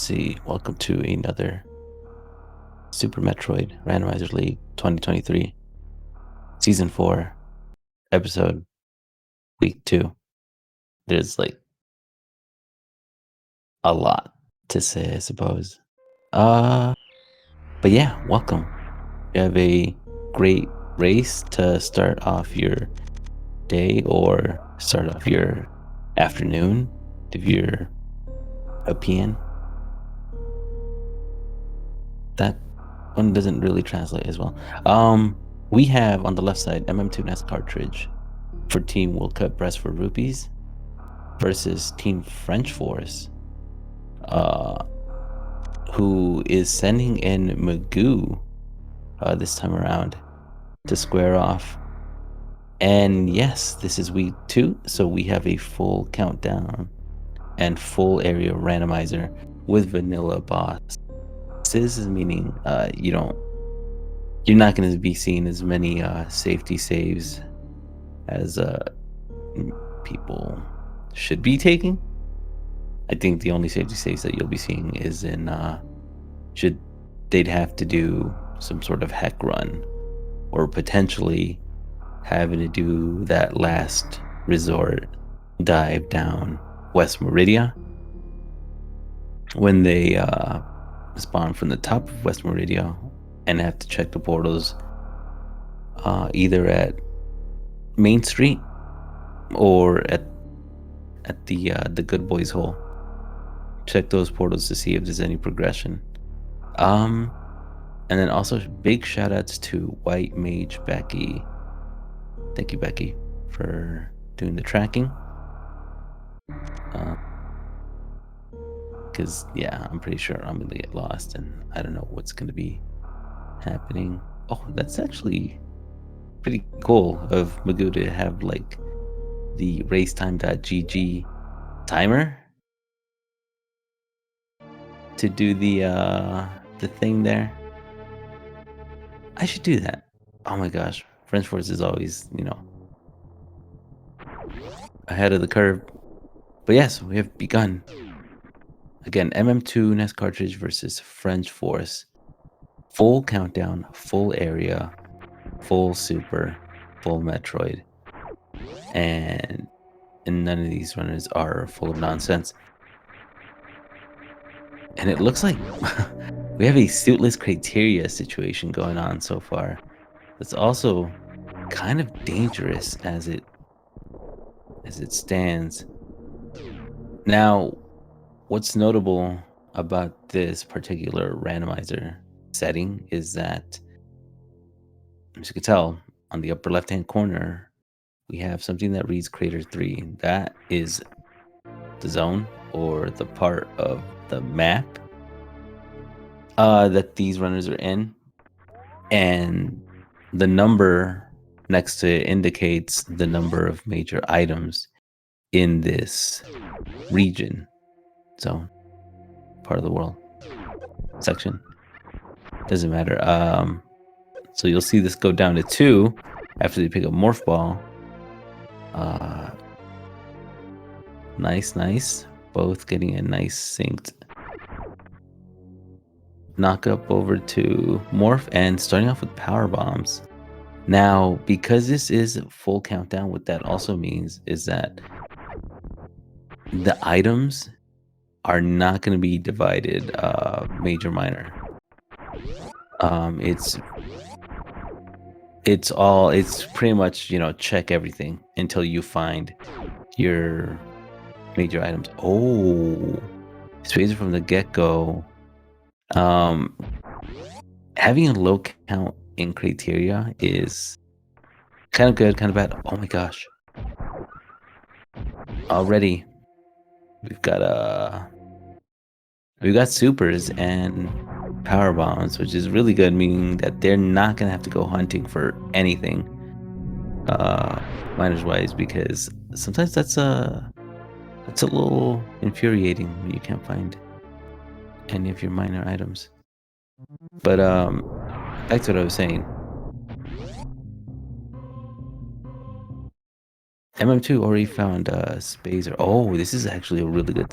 FrencHForCe. Welcome to another Super Metroid Randomizer League 2023, Season 4, Episode, Week 2. There's like a lot to say, I suppose. But yeah, welcome. You have a great race to start off your day or start off your afternoon if you're a PN. That one doesn't really translate as well. We have on the left side MM2 NES cartridge for Team World Cup Breast for Rupees versus Team FrencHForCe, who is sending in Magoo this time around to square off. And yes, this is week 2, so we have a full countdown and full area randomizer with vanilla boss. This is meaning you're not going to be seeing as many safety saves as people should be taking. I think the only safety saves that you'll be seeing is in should they'd have to do some sort of heck run or potentially having to do that last resort dive down West Meridia when they spawn from the top of West Meridia and have to check the portals either at Main Street or at the Good Boys Hole. Check those portals to see if there's any progression. And then also big shout outs to White Mage Becky. Thank you, Becky, for doing the tracking. Because yeah, I'm pretty sure I'm gonna get lost and I don't know what's gonna be happening. Oh, that's actually pretty cool of Magoo to have like the racetime.gg timer to do the thing there. I should do that. Oh my gosh, FrencHForCe is always, ahead of the curve. But yes, we have begun. Again, MM2 NES cartridge versus FrencHForCe. Full countdown, full area, full super, full Metroid. And none of these runners are full of nonsense. And it looks like we have a suitless criteria situation going on so far. It's also kind of dangerous as it stands. Now, what's notable about this particular randomizer setting is that, as you can tell, on the upper left-hand corner, we have something that reads Crater 3. That is the zone or the part of the map that these runners are in. And the number next to it indicates the number of major items in this region, zone, part of the world, section. Doesn't matter. So you'll see this go down to 2 after they pick up Morph Ball. Nice. Both getting a nice synced knock up over to Morph and starting off with power bombs. Now, because this is full countdown, what that also means is that the items are not going to be divided major minor. It's pretty much, check everything until you find your major items. Oh, Spacer from the get-go. Having a low count in criteria is kind of good, kind of bad. Oh my gosh. Already we've got supers and power bombs, which is really good, meaning that they're not gonna have to go hunting for anything miners wise, because sometimes that's a little infuriating when you can't find any of your minor items. But back to what I was saying. MM2 already found Spazer. Oh, this is actually a really good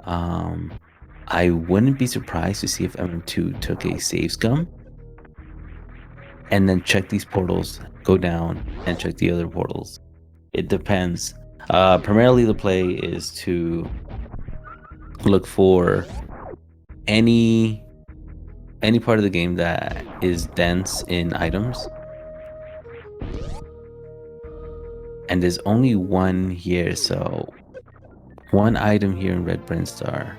I wouldn't be surprised to see if MM2 took a save scum and then check these portals, go down, and check the other portals. It depends. Primarily the play is to look for any part of the game that is dense in items. And there's only one here, so one item here in Red Brinstar.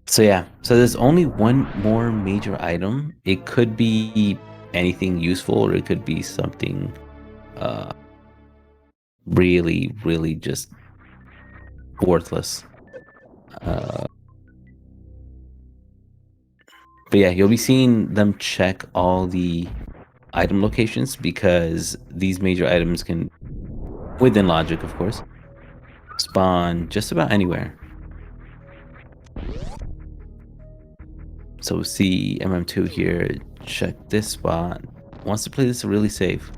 So yeah, so there's only one more major item. It could be anything useful, or it could be something really, really just worthless. But yeah, you'll be seeing them check all the item locations because these major items can, within logic, of course, spawn just about anywhere. So see MM2 here, check this spot. Wants to play this really safe.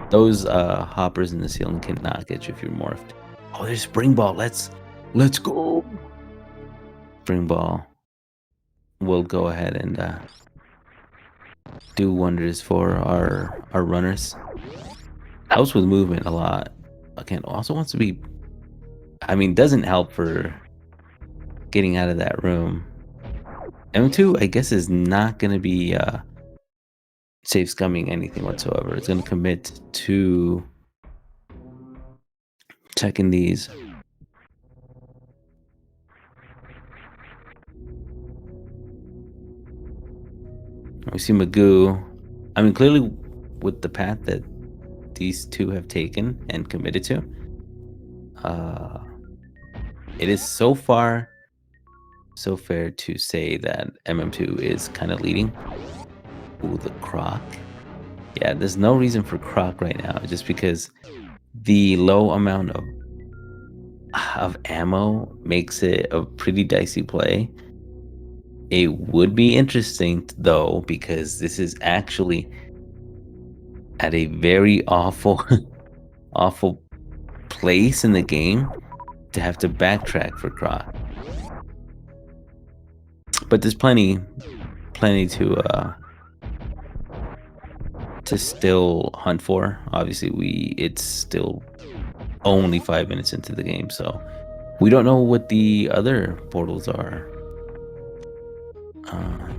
Those hoppers in the ceiling cannot get you if you're morphed. Oh, there's Spring Ball. Let's go. Spring Ball will go ahead and do wonders for our runners. Helps with movement a lot. Again, also wants to be, I mean, doesn't help for getting out of that room. M2, I guess, is not going to be safe scumming anything whatsoever. It's going to commit to checking these. We see Magoo. I mean, clearly with the path that these two have taken and committed to, it is so far so fair to say that MM2 is kind of leading. Ooh, the Croc. Yeah, there's no reason for Croc right now, just because the low amount of ammo makes it a pretty dicey play. It would be interesting though, because this is actually at a very awful awful place in the game to have to backtrack for Croc. But there's plenty to still hunt for. Obviously, it's still only 5 minutes into the game, so we don't know what the other portals are.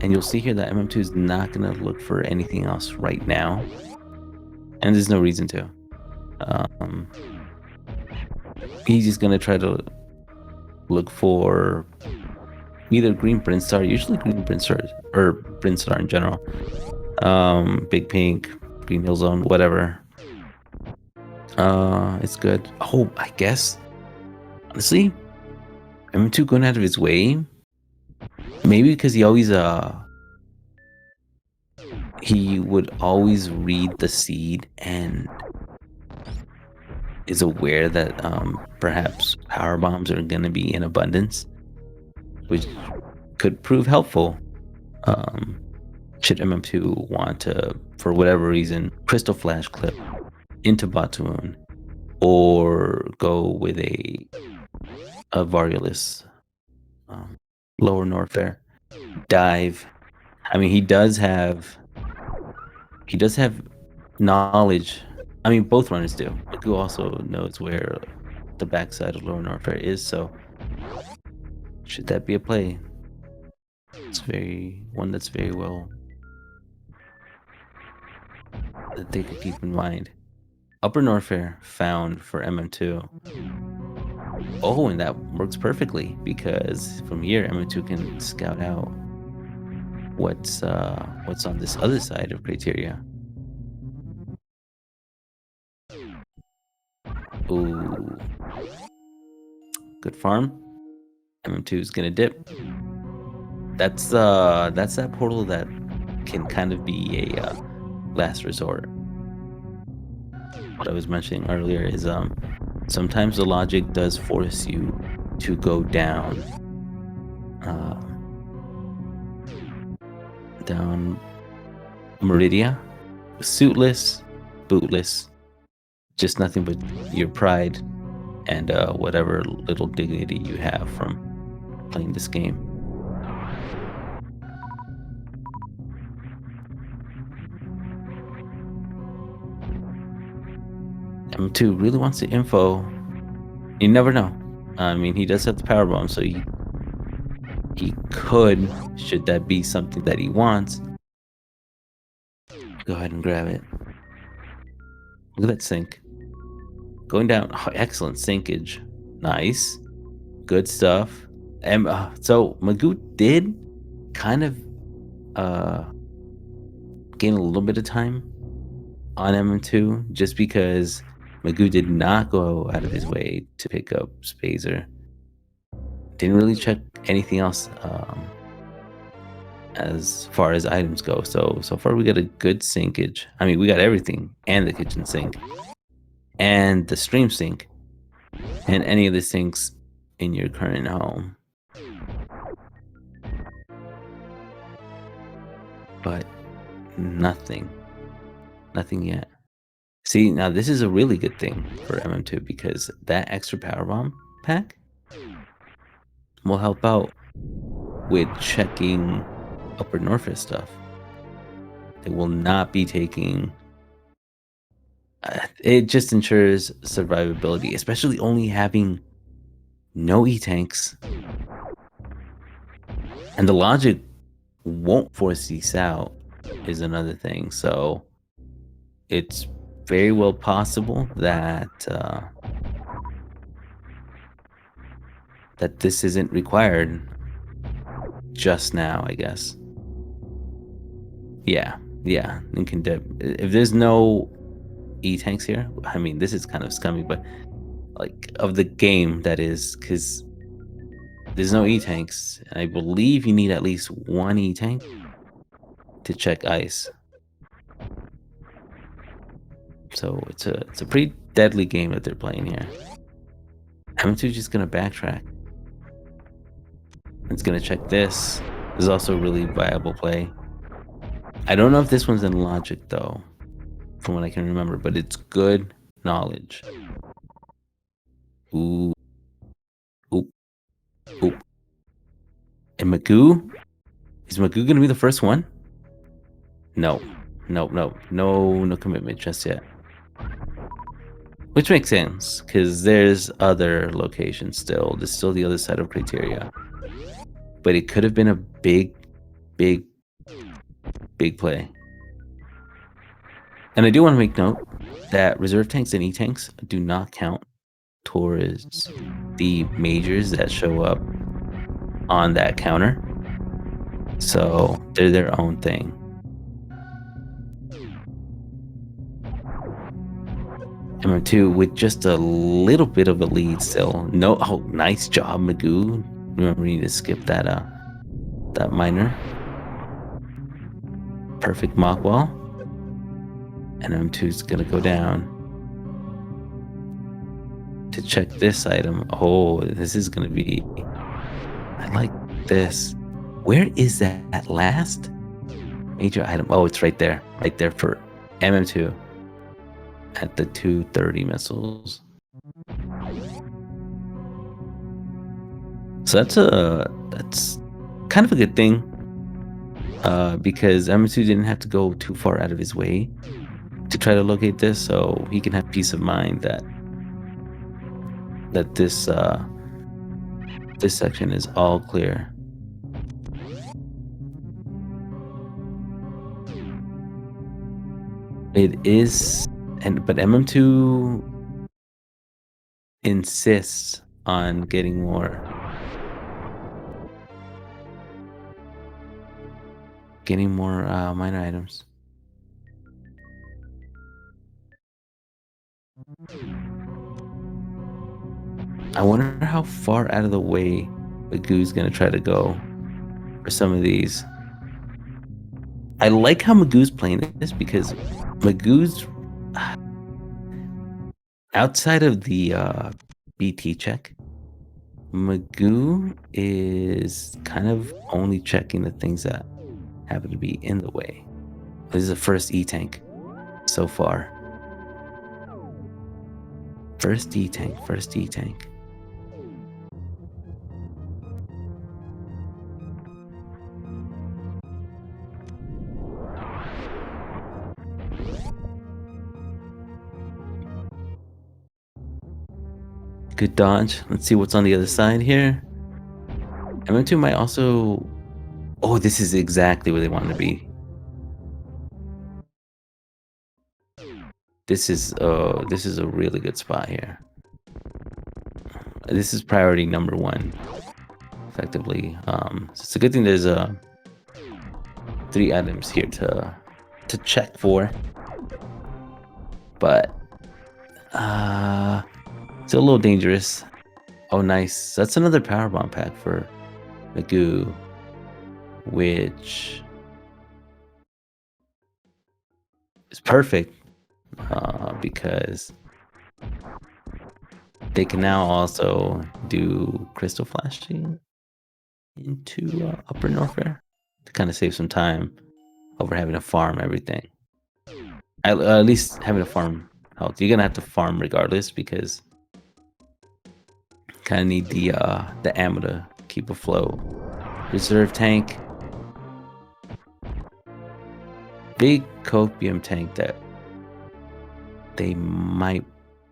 And you'll see here that MM2 is not going to look for anything else right now, and there's no reason to. He's just going to try to look for either Green Brinstar, usually Green Brinstar, or Brinstar in general. Big Pink, Green Hill Zone, whatever. It's good. Oh, I guess, honestly, MM2 going out of his way. Maybe because he would always read the seed and is aware that perhaps power bombs are going to be in abundance, which could prove helpful. Should MM2 want to, for whatever reason, Crystal Flash clip into Batoon, or go with a Variolus lower Norfair dive. I mean, he does have knowledge. I mean, both runners do. Who also knows where the backside of lower Norfair is, so should that be a play? It's one that's very well that they could keep in mind. Upper Norfair found for MM2. Oh, and that works perfectly, because from here MM2 can scout out what's on this other side of Criteria. Ooh, good farm. MM2 is gonna dip. That's that portal that can kind of be a last resort. What I was mentioning earlier is sometimes the logic does force you to go down down Meridia, suitless, bootless, just nothing but your pride and whatever little dignity you have from playing this game. M2 really wants the info. You never know. I mean, he does have the power bomb, so he could, should that be something that he wants, go ahead and grab it. Look at that sink. Going down. Oh, excellent sinkage. Nice. Good stuff. And so Magoo did kind of gain a little bit of time on MM2 just because Magoo did not go out of his way to pick up Spazer. Didn't really check anything else as far as items go. So far we got a good sinkage. I mean, we got everything, and the kitchen sink, and the stream sink, and any of the sinks in your current home. But nothing yet. See, now this is a really good thing for MM2 because that extra power bomb pack will help out with checking Upper Norfolk stuff. They will not be taking. It just ensures survivability, especially only having no E-tanks. And the logic won't force these out is another thing. So it's very well possible that that this isn't required just now, I guess. Yeah. You can if there's no E-tanks here, I mean, this is kind of scummy, but like of the game, that is, because there's no E-tanks. And I believe you need at least one E-tank to check ice. So it's a pretty deadly game that they're playing here. M2 just gonna backtrack. It's gonna check this. This is also a really viable play. I don't know if this one's in logic though, from what I can remember, but it's good knowledge. Ooh. Ooh. Ooh. And Magoo? Is Magoo gonna be the first one? No commitment just yet. Which makes sense, because there's other locations still. There's still the other side of criteria. But it could have been a big play. And I do want to make note that reserve tanks and E-tanks do not count towards the majors that show up on that counter. So they're their own thing. MM2 with just a little bit of a lead still. No, oh, nice job, Magoo. Remember, you need to skip that that miner. Perfect mock wall. And M2's gonna go down to check this item. Oh, this is gonna be. I like this. Where is that last major item? Oh, it's right there for MM2 at the 230 missiles. So that's kind of a good thing, because MM2 didn't have to go too far out of his way to try to locate this, so he can have peace of mind that this this section is all clear. It is, but MM2 insists on getting more minor items. I wonder how far out of the way Magoo's gonna try to go for some of these. I like how Magoo's playing this because Magoo's outside of the BT check. Magoo is kind of only checking the things that happen to be in the way. This is the first E-tank so far. First E tank, first E tank. Good dodge. Let's see what's on the other side here. MM2 might also... Oh, this is exactly where they want to be. This is a really good spot here. This is priority number 1, effectively. So it's a good thing there's 3 items here to check for. But it's a little dangerous. Oh, nice. That's another power bomb pack for Magoo, which is perfect because they can now also do crystal flashing into Upper Norfair to kind of save some time over having to farm everything. At least having to farm health. You're gonna have to farm regardless because kind of need the ammo to keep afloat. Reserve tank, big copium tank that they might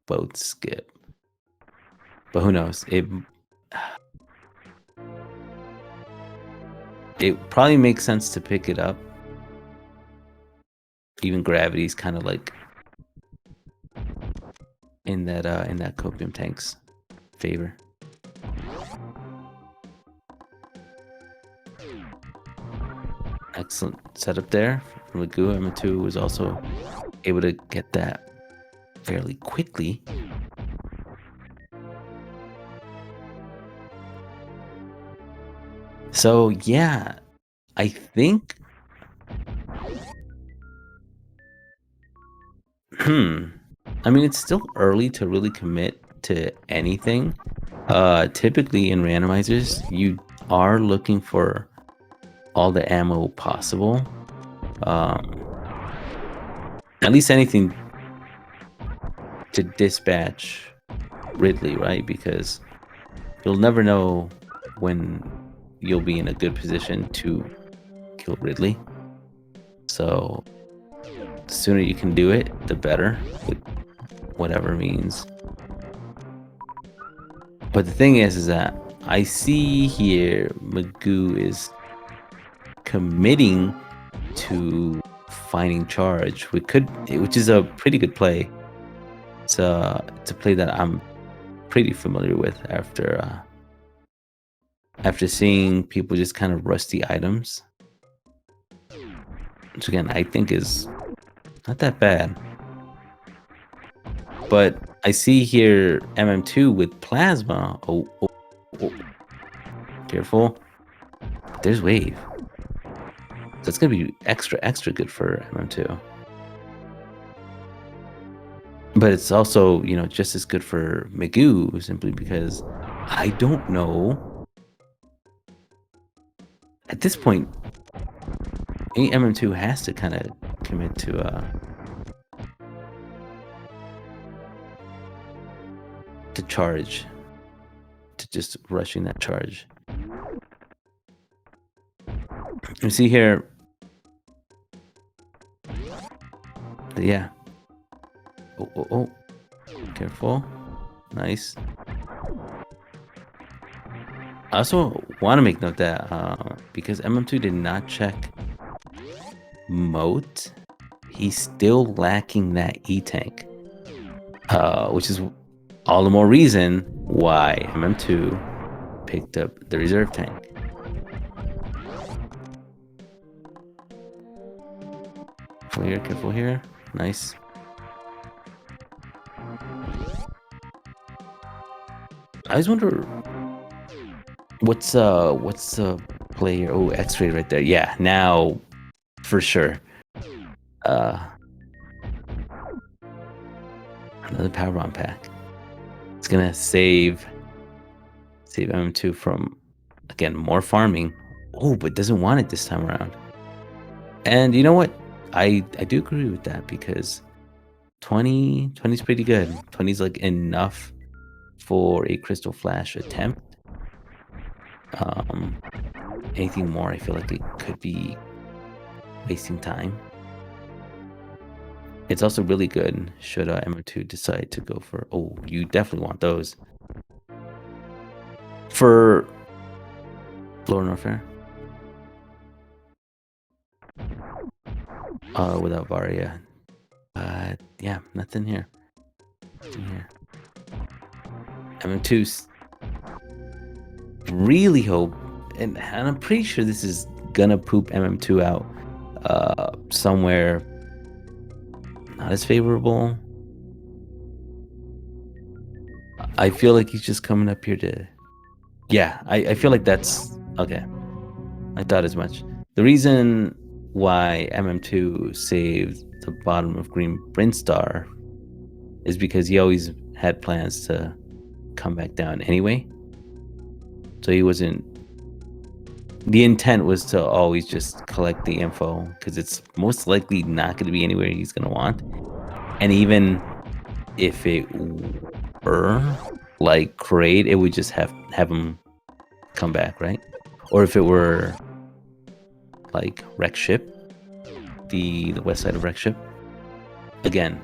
both skip, but who knows? It probably makes sense to pick it up. Even gravity's kind of like in that copium tank's favor. Excellent setup there from Magoo. MM2 was also able to get that fairly quickly. So yeah, I think I mean, it's still early to really commit to anything. Typically in randomizers, you are looking for all the ammo possible. At least anything to dispatch Ridley, right? Because you'll never know when you'll be in a good position to kill Ridley. So the sooner you can do it, the better, with whatever means. But the thing is that I see here Magoo is committing to finding charge, which is a pretty good play. It's a play that I'm pretty familiar with after seeing people just kind of rusty items, which again I think is not that bad. But I see here MM2 with plasma. Oh. Careful. There's wave. That's gonna be extra good for MM2. But it's also, just as good for Magoo, simply because I don't know. At this point, any MM2 has to kind of commit to charge, to just rushing that charge. You see here, yeah. Oh, careful. Nice. I also want to make note that because MM2 did not check moat, he's still lacking that E-tank, which is all the more reason why MM2 picked up the reserve tank. Careful here. Nice. I always wonder what's the play here. Oh, X-ray right there. Yeah, now for sure. Another power bomb pack. It's gonna save MM2 from, again, more farming. Oh, but doesn't want it this time around. And you know what? I do agree with that, because 20 is pretty good. 20 is like enough for a crystal flash attempt. Um, anything more, I feel like it could be wasting time. It's also really good should M2 decide to go for... Oh, you definitely want those. For Floor Warfare. Without Varia. Yeah, nothing here. Nothing here. M2's really hope, and I'm pretty sure this is gonna poop MM2 out somewhere not as favorable. I feel like he's just coming up here to... Yeah, I feel like that's... Okay. I thought as much. The reason why MM2 saved the bottom of Green Brinstar is because he always had plans to come back down anyway. So he wasn't... The intent was to always just collect the info, because it's most likely not going to be anywhere he's going to want. And even if it were like Kraid, it would just have him come back, right? Or if it were like Wreck Ship, the west side of Wreck Ship, again,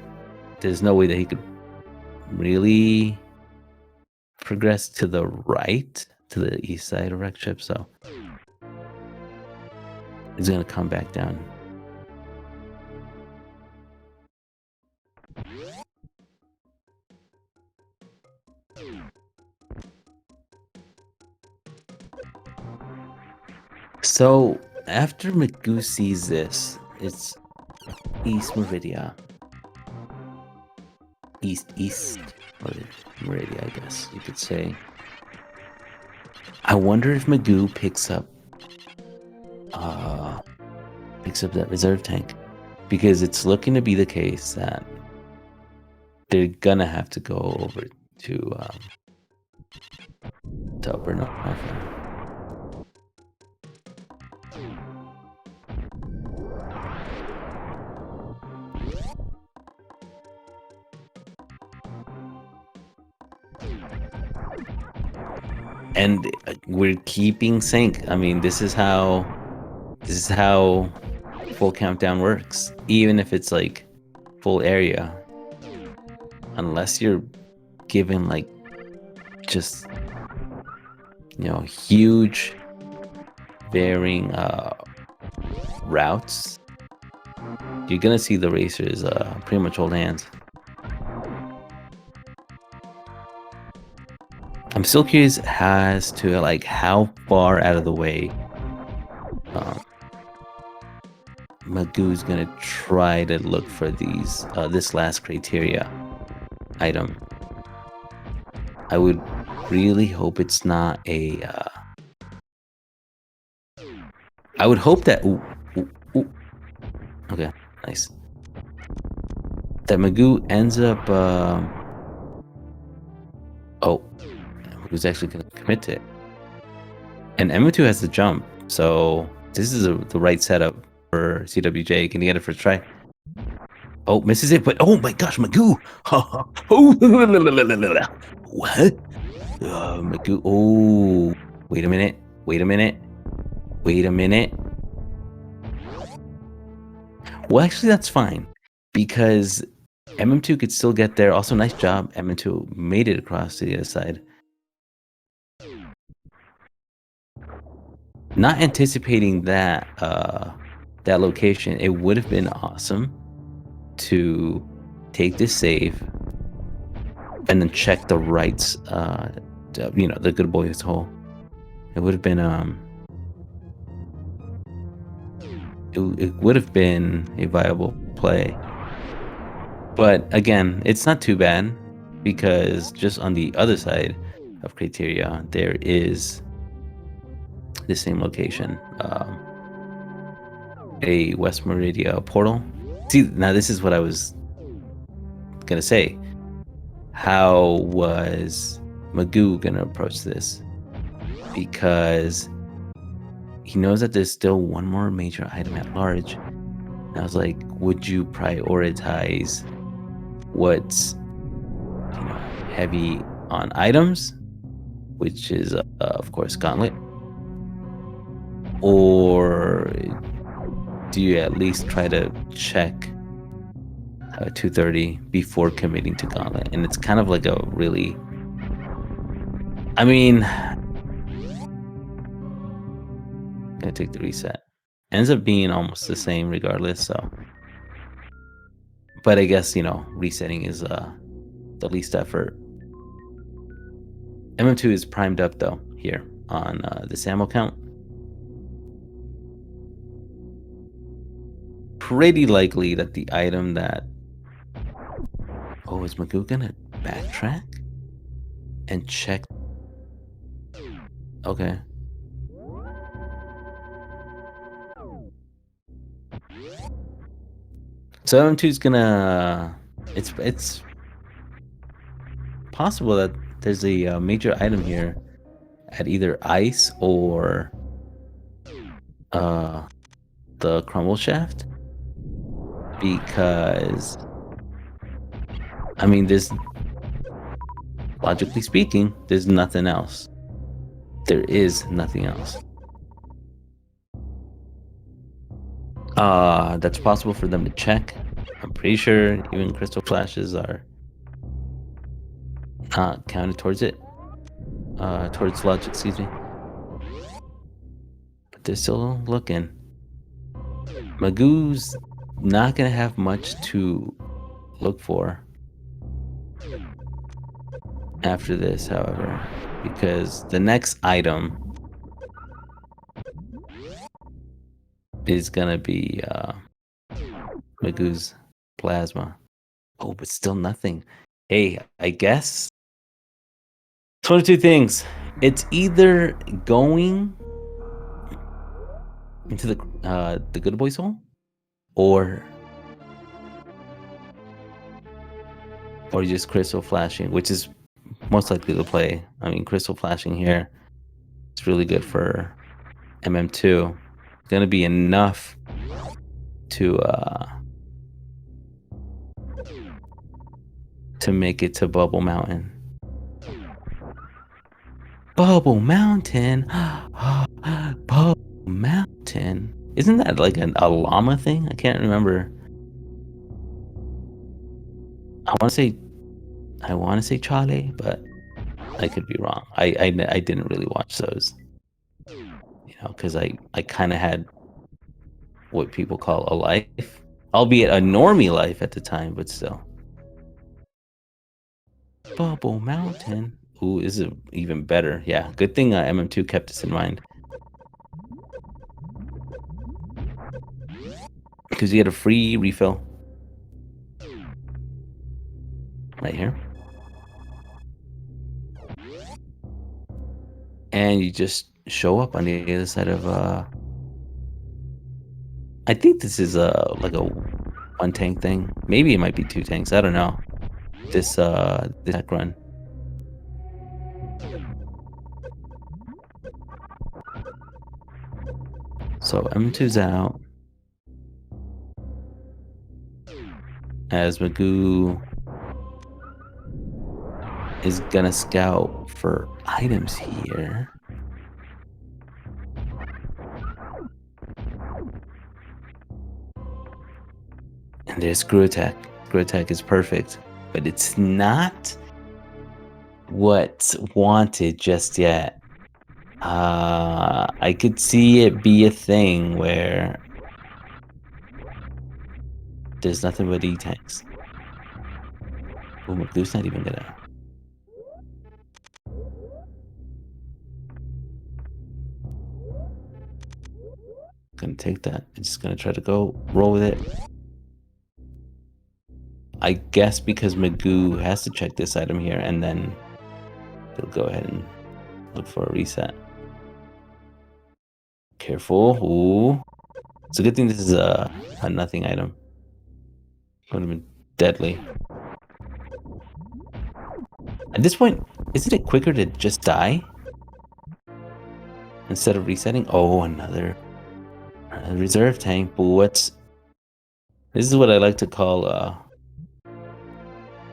there's no way that he could really progress to the right, to the east side of Wreck Ship, so he's gonna come back down. So after Magoo sees this, it's East Meridia. East Meridia, I guess you could say. I wonder if Magoo picks up that reserve tank, because it's looking to be the case that they're gonna have to go over to Upper North. And we're keeping sync. I mean, this is how full countdown works. Even if it's like full area, unless you're given like just, you know, huge varying routes, you're gonna see the racers pretty much hold hands. I'm still curious as to like how far out of the way Magoo's gonna try to look for these this last criteria item. I would really hope it's not a I would hope that okay, nice, that Magoo ends up Magoo's actually gonna commit to it, and M2 has to jump, so this is the right setup for CWJ. Can he get it first try? Oh, misses it, but oh my gosh, Magoo! What? Magoo! Oh, wait a minute! Well, actually, that's fine, because MM2 could still get there. Also, nice job, MM2 made it across to the other side. Not anticipating that that location, it would have been awesome to take this save and then check the rights, you know, the good boys hole. It would have been it would have been a viable play. But again, it's not too bad, because just on the other side of criteria, there is the same location, a West Meridia portal. See, now this is what I was gonna say. How was Magoo gonna approach this? Because he knows that there's still one more major item at large. And I was like, would you prioritize what's heavy on items, which is of course Gauntlet, or do you at least try to check 230 before committing to Gauntlet? And it's kind of like a really, I mean, gonna take the reset. Ends up being almost the same regardless, so. But I guess, resetting is the least effort. MM2 is primed up though here on this ammo count. Pretty likely that the item that... Oh, is Magoo gonna backtrack and check? Okay. So M2 is gonna... It's possible that there's a major item here at either ice or the crumble shaft, because I mean, there's, logically speaking, there's nothing else. There is nothing else. That's possible for them to check. I'm pretty sure even crystal flashes are not counted towards it. Towards logic, excuse me. But they're still looking. Magoo's not gonna have much to look for after this, however, because the next item is gonna be Magoo's plasma. Oh, but still nothing. Hey, I guess it's one of two things. It's either going into the good boy's hole, or just crystal flashing, which is most likely the play. I mean, crystal flashing here, it's really good for MM2. It's gonna be enough to make it to Bubble Mountain. Bubble Mountain. Bubble Mountain. Isn't that like a llama thing? I can't remember. I want to say Charlie, but I could be wrong. I didn't really watch those, because I kind of had what people call a life, albeit a normie life at the time, but still. Bubble Mountain. Ooh, this is even better. Yeah, good thing MM2 kept this in mind, because you get a free refill right here, and you just show up on the other side of I think this is like a one tank thing. Maybe it might be two tanks. I don't know. This tech run. So M2's out as Magoo is gonna scout for items here. And there's Screw Attack. Screw Attack is perfect, but it's not what's wanted just yet. I could see it be a thing where there's nothing but E-tanks. Oh, Magoo's not even gonna take that. I'm just gonna try to roll with it. I guess because Magoo has to check this item here, and then he'll go ahead and look for a reset. Careful. Ooh. It's a good thing this is a nothing item. Would have been deadly. At this point, isn't it quicker to just die instead of resetting? Oh, another reserve tank. But this is what I like to call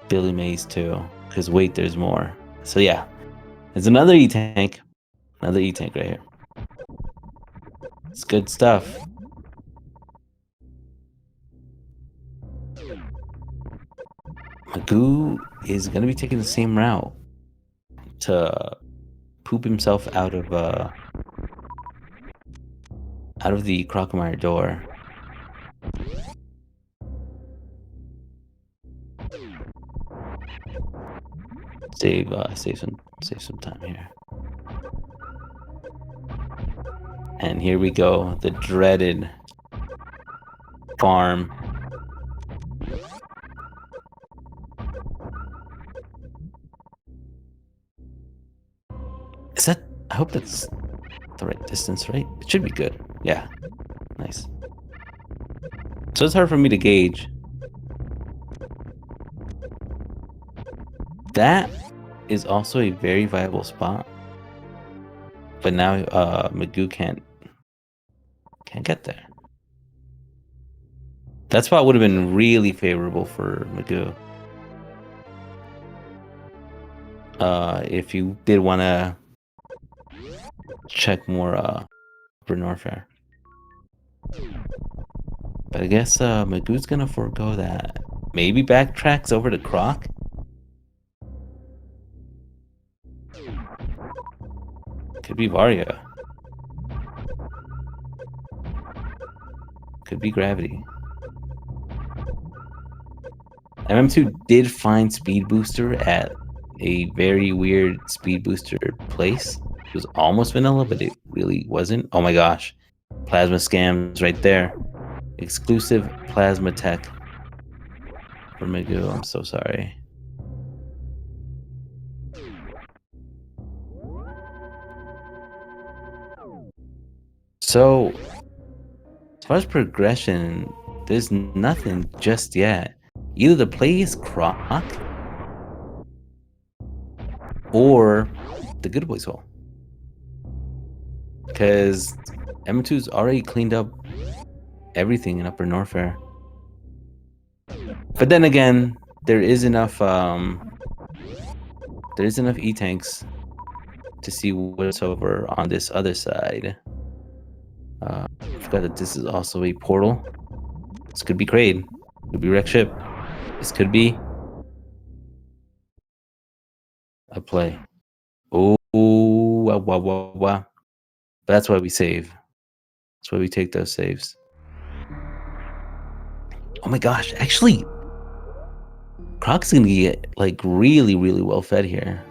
Billy Mays too. Because wait, there's more. So yeah, there's another E-Tank. Another E-Tank right here. It's good stuff. Magoo is gonna be taking the same route to poop himself out of the Crocomire door. Save some time here. And here we go, the dreaded farm. Is that? I hope that's the right distance, right? It should be good. Yeah, nice. So it's hard for me to gauge. That is also a very viable spot. But now Magoo can't get there. That spot would have been really favorable for Magoo. If you did want to check more Upper Norfair. But I guess Magoo's gonna forego that. Maybe backtracks over to Croc? Could be Varia. Could be Gravity. MM2 did find Speed Booster at a very weird Speed Booster place. It was almost vanilla, but it really wasn't. Oh my gosh. Plasma scams right there. Exclusive plasma tech for Magoo. I'm so sorry. So, as far as progression, there's nothing just yet. Either the play is Croc or the Good Boys Hole. Because M2's already cleaned up everything in Upper Norfair. But then again, there is enough E-Tanks to see what's over on this other side. I forgot that this is also a portal. This could be Kraid. Could be Wreck Ship. This could be a play. Oh, wow, wow, wow, wow. That's why we save. That's why we take those saves. Oh my gosh, actually, Croc's gonna get like really, really well fed here.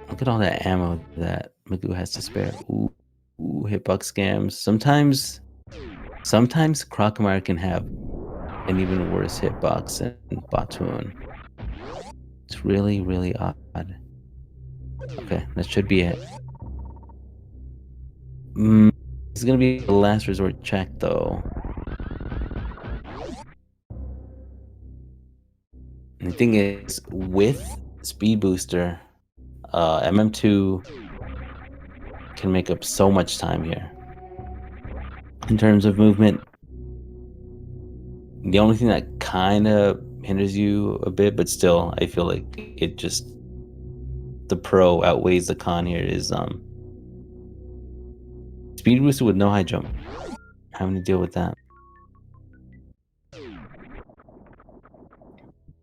Look at all that ammo that Magoo has to spare. Ooh, hitbox scams. Sometimes Crocomire can have an even worse hitbox than Batoon. It's really, really odd. Okay, that should be it. It's gonna be the last resort check though. And the thing is, with Speed Booster, MM2 can make up so much time here. In terms of movement, the only thing that kind of hinders you a bit, but still, I feel like it just, the pro outweighs the con here is Speed Booster with no high jump. Having to deal with that.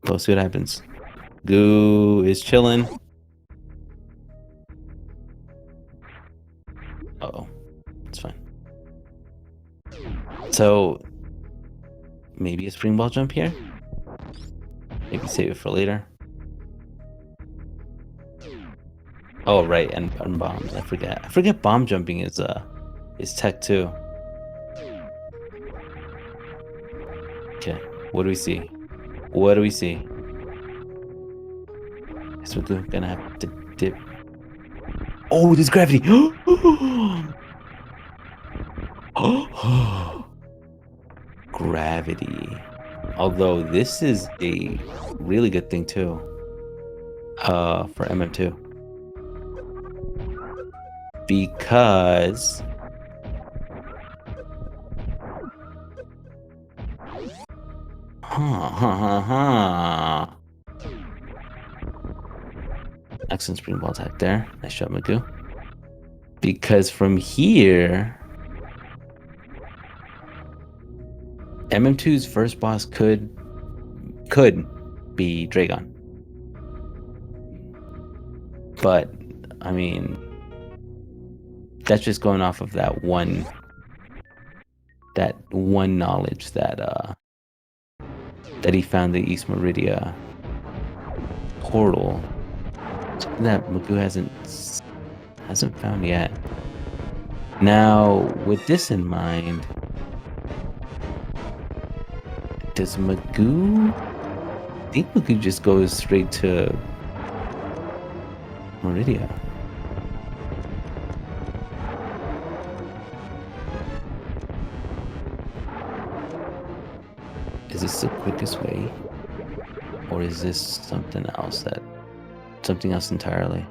We'll see what happens. Goo is chilling. Uh-oh. It's fine. So, maybe a spring ball jump here? Maybe save it for later. Oh, right, and bombs. I forget bomb jumping is tech too. Okay, what do we see? What do we see? Guess we're gonna have to dip. Oh, there's gravity! Gravity. Although this is a really good thing too. For MM2. Because Excellent spring ball attack there. Nice shot, Magoo. Because from here, MM2's first boss could be Dragon. But, I mean, that's just going off of that one knowledge that he found the East Meridia portal. Something that Magoo hasn't found yet. Now, with this in mind, does Magoo? I think Magoo just goes straight to Meridia. Is this the quickest way? Or is this something else entirely?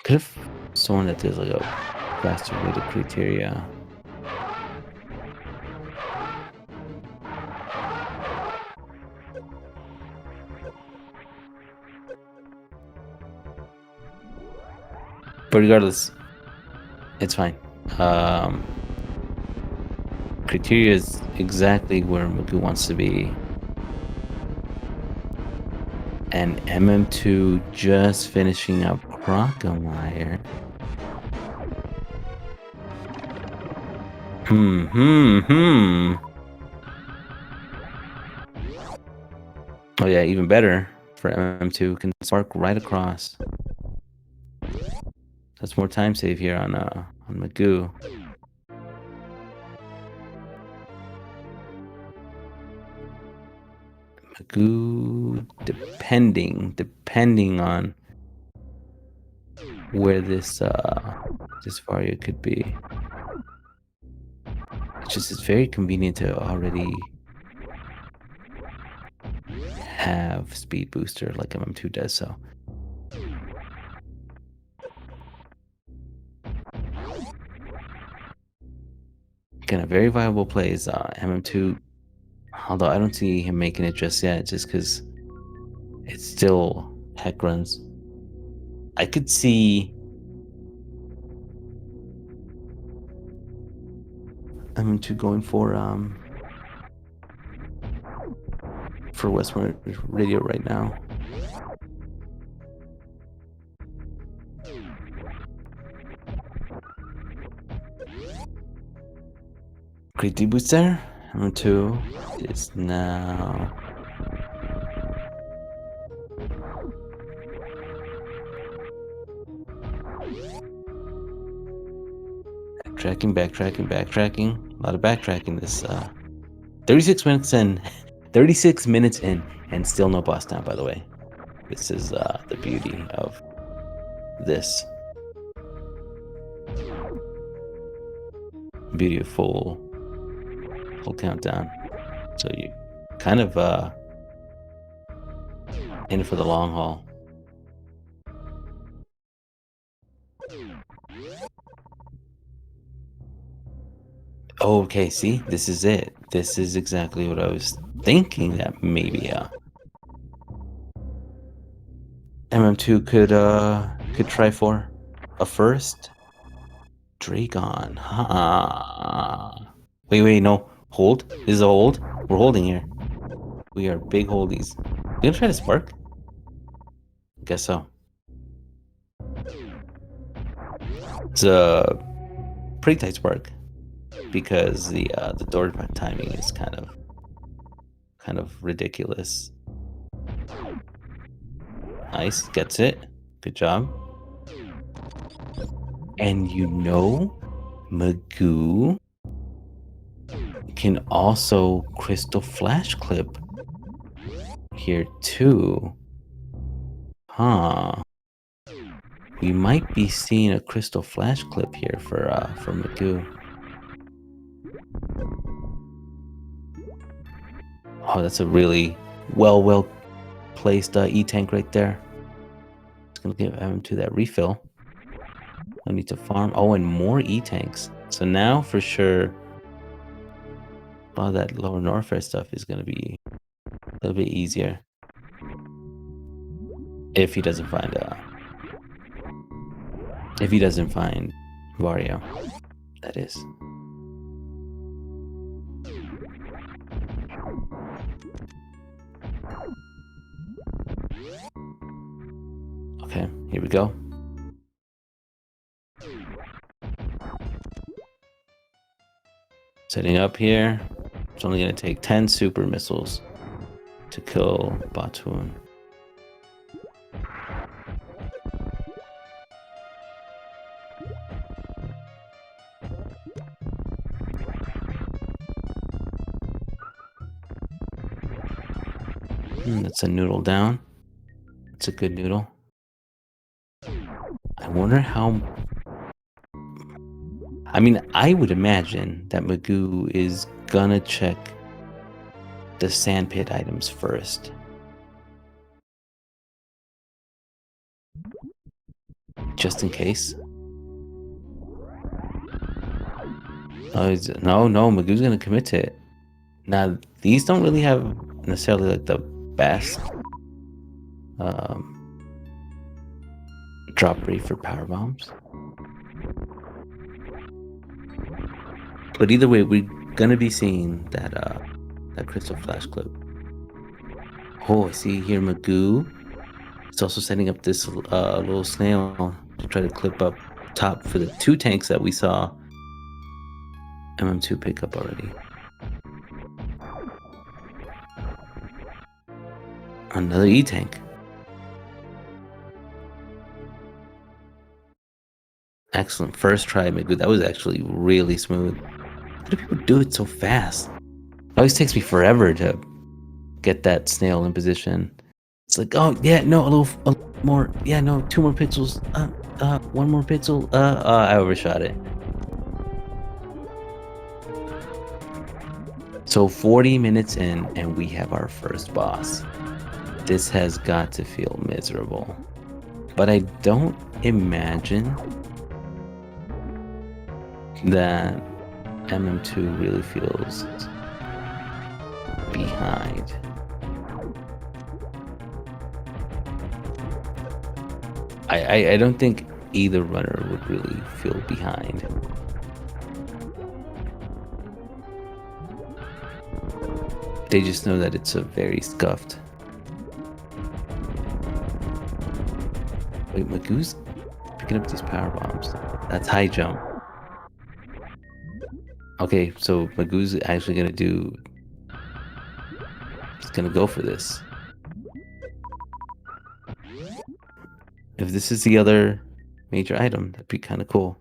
Could have sworn that there's like a faster way to criteria. But regardless, it's fine. Criteria is exactly where Magoo wants to be. And MM2 just finishing up Crocomire. Oh yeah, even better for MM2, can spark right across. That's more time save here on Magoo. Magoo, depending on where this Varia could be. It's very convenient to already have speed booster like MM2 does so. Again, a very viable play is MM2, although I don't see him making it just yet, just because it's still heck runs. I could see MM2 going for Westmore Radio right now. Great deboots there. MM2 is now backtracking. A lot of backtracking this 36 minutes in and still no boss down, by the way. This is the beauty of this. Beauty of full countdown. So you kind of in it for the long haul. Okay, see, this is it. This is exactly what I was thinking, that maybe MM2 could try for a first Dragon. Wait, no. Hold. This is a hold. We're holding here. We are big holdies. You gonna try to spark? Guess so. It's a pretty tight spark because the door timing is kind of ridiculous. Nice, gets it. Good job. And Magoo can also crystal flash clip here too. We might be seeing a crystal flash clip here for Magoo. Oh, that's a really well placed E-tank right there. It's gonna give MM2 that refill. I need to farm. Oh, and more E-tanks. So now for sure all that lower Norfair stuff is gonna be a little bit easier. If he doesn't find Wario, that is. Okay, here we go. Setting up here. It's only gonna take 10 super missiles to kill Batoon. That's a noodle down. That's a good noodle. I wonder how... I mean, I would imagine that Magoo is gonna check the sandpit items first. Just in case. No, Magoo's gonna commit to it. Now, these don't really have necessarily like the best drop rate for power bombs. But either way, we're gonna be seeing that crystal flash clip. Oh, I see here Magoo. It's also setting up this little snail to try to clip up top for the 2 tanks that we saw MM2 pick up already. Another E-tank. Excellent. First try, Magoo. That was actually really smooth. How do people do it so fast? It always takes me forever to get that snail in position. It's like, oh, yeah, no, a little more. Yeah, no, 2 more pixels. 1 more pixel. I overshot it. So 40 minutes in, and we have our first boss. This has got to feel miserable. But I don't imagine that MM2 really feels behind. I don't think either runner would really feel behind. They just know that it's a very scuffed. Wait, Magoo's picking up these power bombs. That's high jump. Okay, so Magoo's actually gonna do... He's gonna go for this. If this is the other major item, that'd be kind of cool.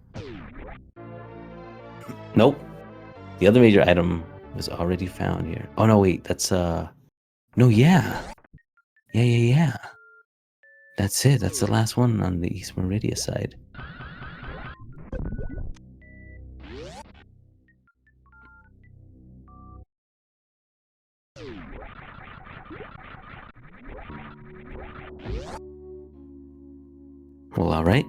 Nope. The other major item was already found here. Oh, no, wait. That's, No, yeah. Yeah. That's it. That's the last one on the East Meridia side. Well, alright.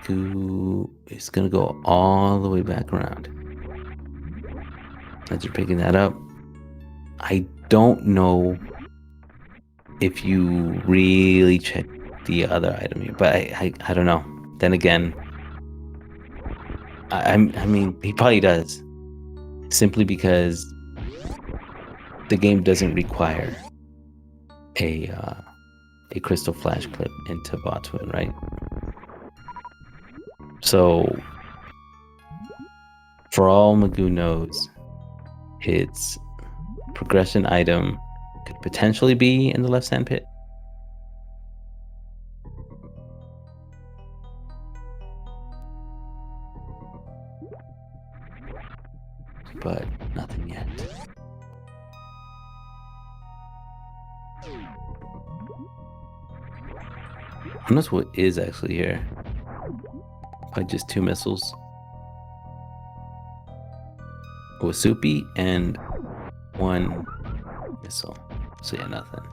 Goo is gonna go all the way back around. As you're picking that up, I don't know if you really check the other item here, but I don't know. Then again, I mean, he probably does, simply because the game doesn't require a crystal flash clip into Botwin, right? So, for all Magoo knows, its progression item could potentially be in the left sand pit. But nothing yet. Who knows what is actually here? Probably just 2 missiles. Wasupi and 1 missile. So yeah, nothing.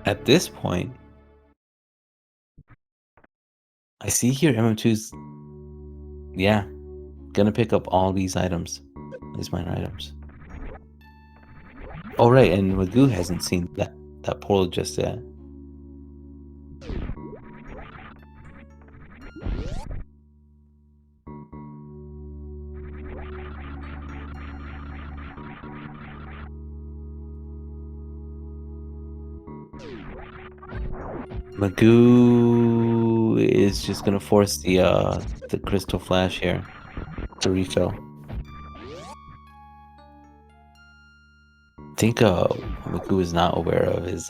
At this point, I see here MM2's, yeah, gonna pick up all these items, these minor items. Oh, right, and Magoo hasn't seen that portal just yet. Magoo is just gonna force the crystal flash here to refill. I think Magoo is not aware of his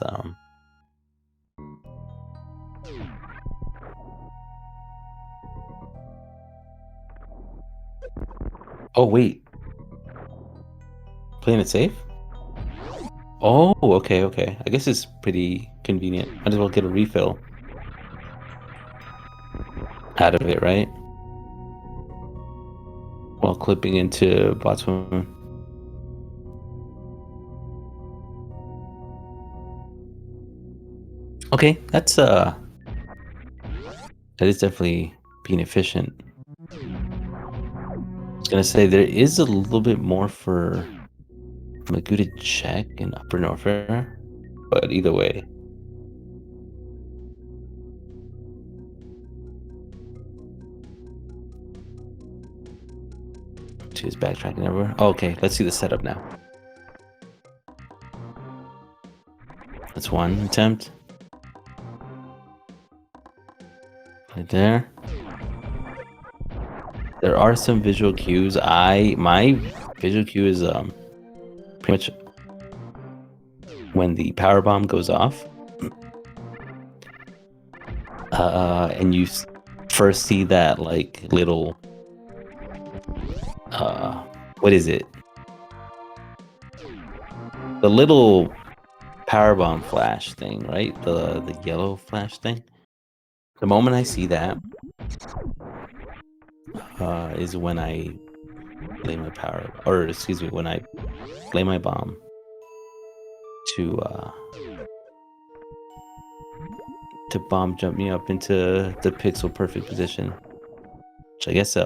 Oh wait, playing it safe? Oh, okay. I guess it's pretty convenient. Might as well get a refill out of it, right? While clipping into Botswana. Okay, that is definitely being efficient. I was gonna say there is a little bit more for Magoo to check in Upper Norfair, but either way. To his backtracking everywhere. Oh, okay, let's see the setup now. That's one attempt. Right there. There are some visual cues. My visual cue is pretty much when the power bomb goes off. And you first see that like little what is it? The little power bomb flash thing, right? The yellow flash thing. The moment I see that is when I lay my power, or excuse me, when I lay my bomb to bomb jump me up into the pixel perfect position, which I guess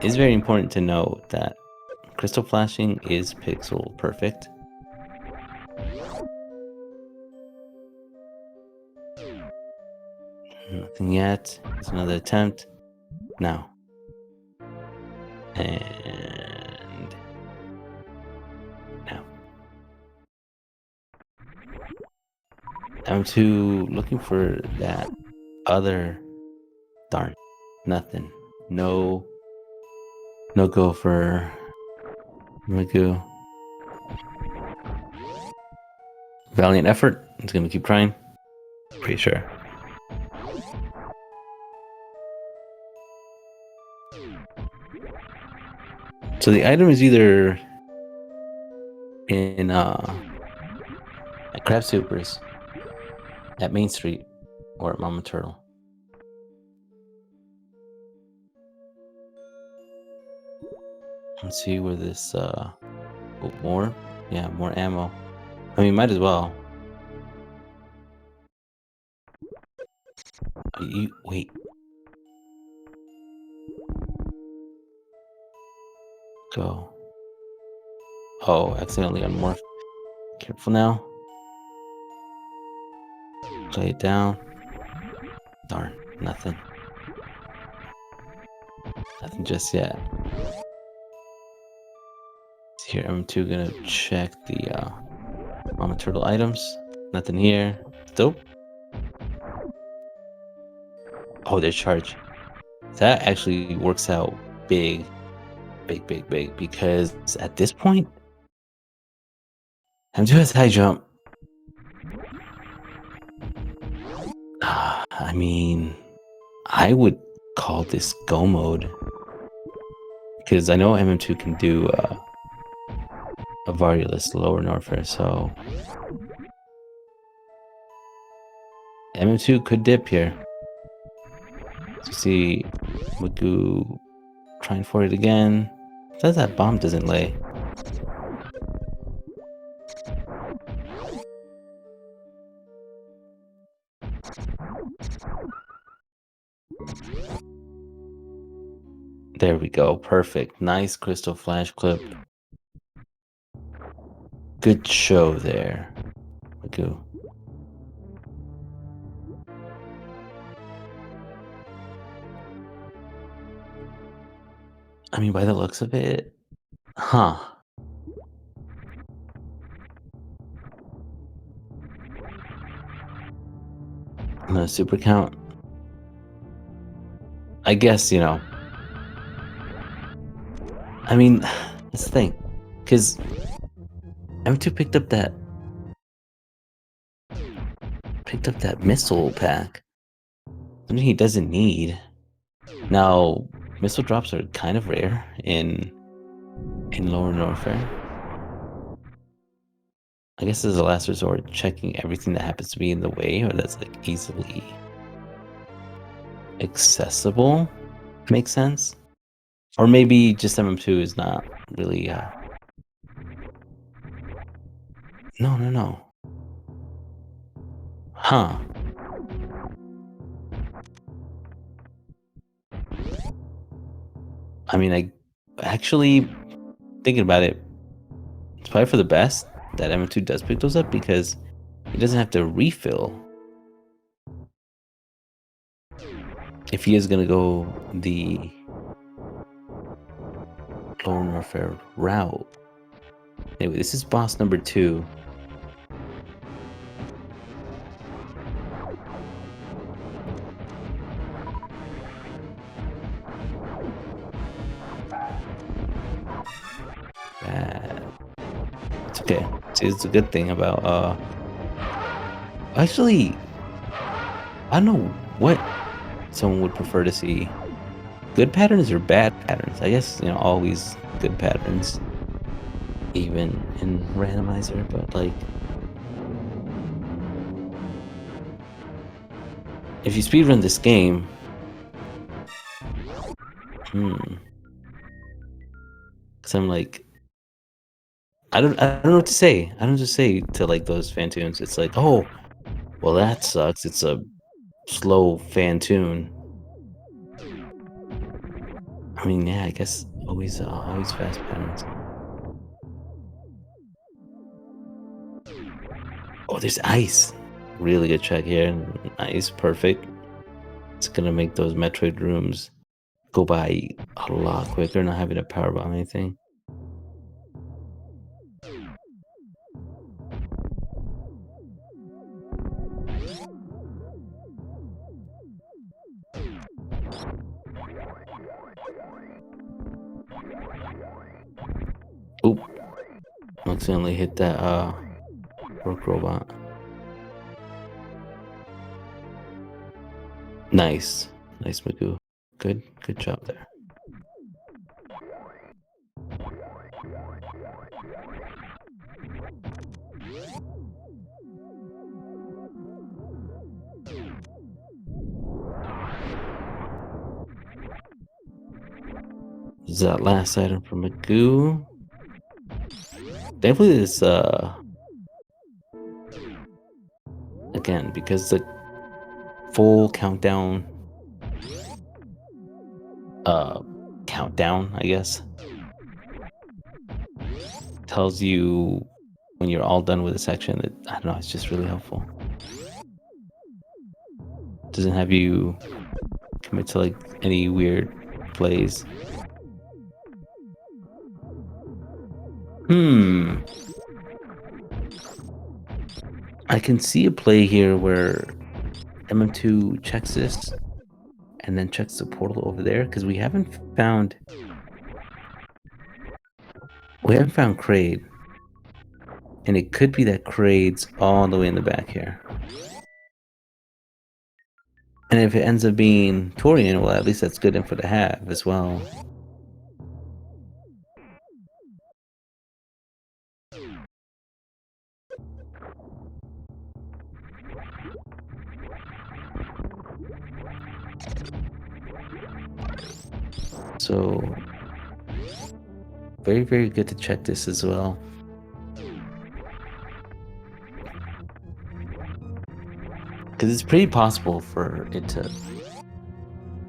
is very important to note that crystal flashing is pixel perfect. Nothing yet. There's another attempt. Now. And now. I'm looking for that other, darn, nothing. No go for Magoo. Valiant effort. It's gonna keep trying. Pretty sure. So the item is either in at Crab Supers, at Main Street, or at Mama Turtle. Let's see where this oh, more ammo. I mean, might as well. You wait. Go. Oh, accidentally unmorphed. Careful now. Play it down. Darn, nothing. Nothing just yet. Here, I'm gonna check the Mama Turtle items. Nothing here. Dope. Oh, there's charge. That actually works out big, because at this point, I'm doing a high jump. I mean, I would call this go mode because I know MM2 can do a Variolus lower Norfair, so MM2 could dip here. So see Magoo trying for it again. Says that bomb doesn't lay. There we go. Perfect. Nice crystal flash clip. Good show there, Magoo. I mean, by the looks of it, huh? No super count. I guess, you know. I mean, that's the thing. Because M2 picked up that missile pack. Something he doesn't need. Now, missile drops are kind of rare in lower warfare. I guess as a last resort, checking everything that happens to be in the way or that's like easily accessible makes sense. Or maybe just MM2 is not really no, no, no. Huh. I mean, I actually thinking about it, it's probably for the best that MM2 does pick those up because he doesn't have to refill if he is gonna go the lone warfare route. Anyway, this is boss number 2. It's okay. It's a good thing about actually, I don't know what someone would prefer to see. Good patterns or bad patterns? I guess, you know, always good patterns. Even in randomizer, but like if you speedrun this game, because I'm like I don't know what to say. I don't know what to say to like those fan tunes. It's like, oh, well that sucks. It's a slow fan tune. I mean, yeah, I guess always fast patterns. Oh, there's ice. Really good check here. Ice, perfect. It's gonna make those Metroid rooms go by a lot quicker, not having to power bomb anything. Oop. Accidentally hit that work robot. Nice. Nice, Magoo. Good job there. This is that last item from Magoo. Definitely this again, because the full countdown countdown, I guess, tells you when you're all done with a section that I don't know, it's just really helpful. Doesn't have you commit to like any weird plays. I can see a play here where MM2 checks this and then checks the portal over there because we haven't found Kraid, and it could be that Kraid's all the way in the back here. And if it ends up being Torian, well, at least that's good info to have as well. So very, very good to check this as well. Because it's pretty possible for it to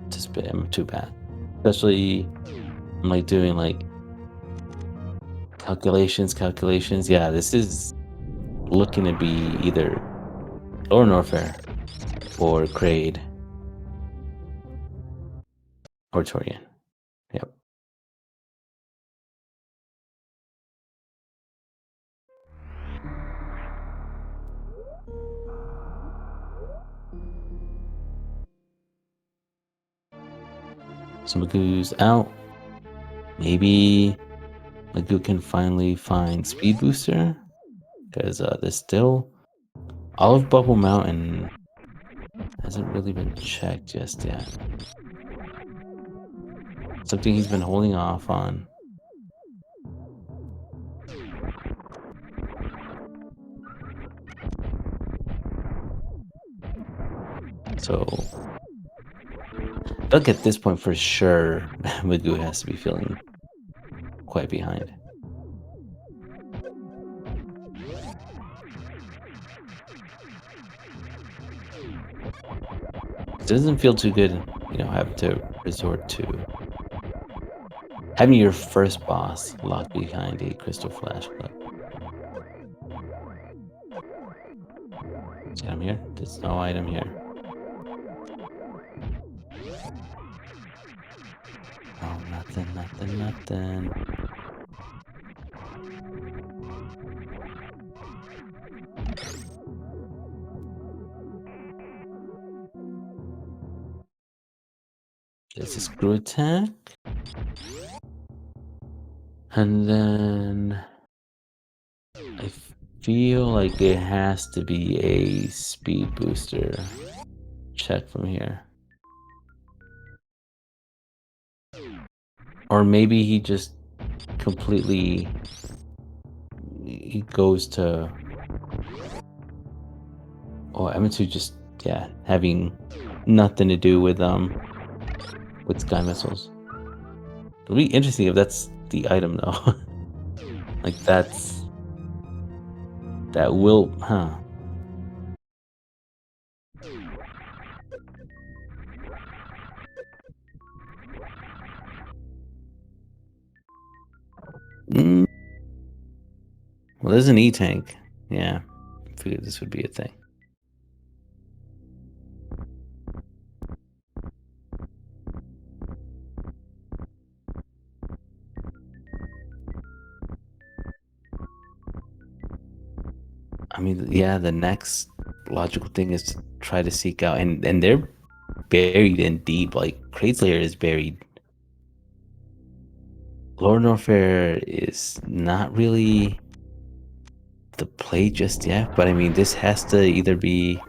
spit M2 back. Especially I'm like doing like calculations. Yeah, this is looking to be either Lower Norfair or Kraid or Torian. Yep. So Magoo's out. Maybe Magoo can finally find Speed Booster. Because there's still Olive Bubble Mountain hasn't really been checked just yet. Something he's been holding off on. So I think at this point for sure Magoo has to be feeling quite behind. It doesn't feel too good, having to resort to having your first boss locked behind a crystal flash clip. Is item here? There's no item here. Oh, nothing. There's a screw attack. And then I feel like it has to be a speed booster check from here. Or maybe he just completely he goes to M2 just having nothing to do with sky missiles. It'll be interesting if that's the item though. Like that will Mm. Well, there's an E-tank. Yeah. I figured this would be a thing. I mean, yeah, the next logical thing is to try to seek out, and they're buried in deep. Like Kraid's lair is buried. Lower Norfair is not really the play just yet, but I mean, this has to either be.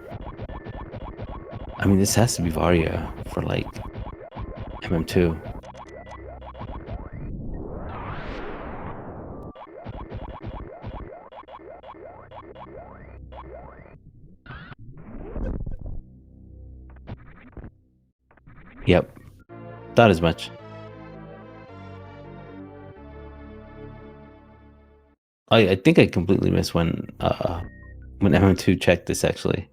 I mean, this has to be Varia for like MM2. Yep, thought as much. I think I completely missed when MM2 checked this. Actually,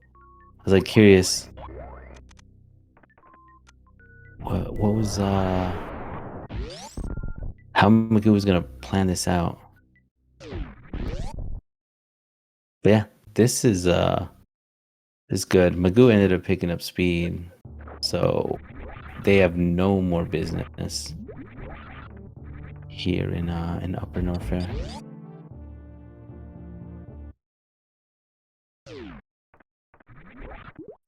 I was like curious. What was how Magoo was gonna plan this out? But yeah, this is good. Magoo ended up picking up speed, so they have no more business here in Upper Norfair.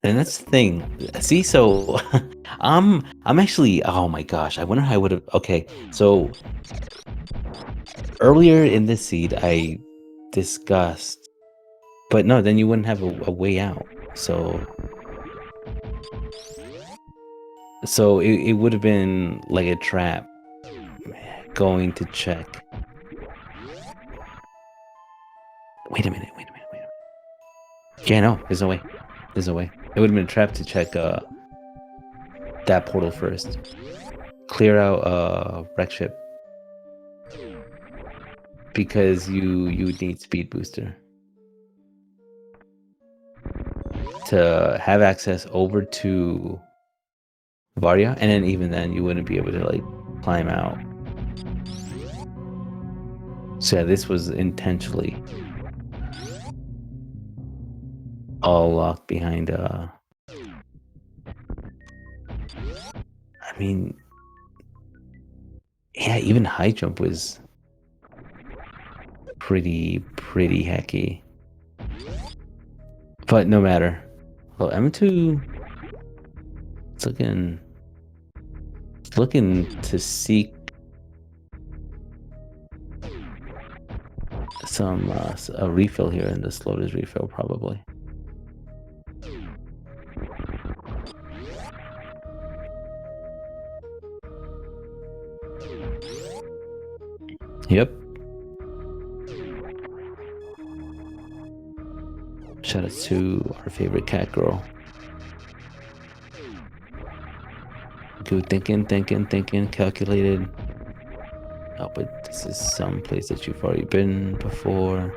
And that's the thing. See, so I'm actually. Oh my gosh! I wonder how I would have. Okay, so earlier in this seed, I discussed, but no, then you wouldn't have a way out. So it would have been like a trap going to check. Wait a minute. Yeah, no, there's no way. It would have been a trap to check that portal first. clear out a wreck ship because you need speed booster to have access over to Varia, and then even then you wouldn't be able to like climb out. So yeah, this was intentionally all locked behind I mean, yeah, even high jump was pretty hacky. But no matter. Well, M2 it's looking to seek some a refill here in this Lotus refill probably. Yep. Shout out to our favorite cat girl. Good thinking, calculated. Oh, but this is some place that you've already been before.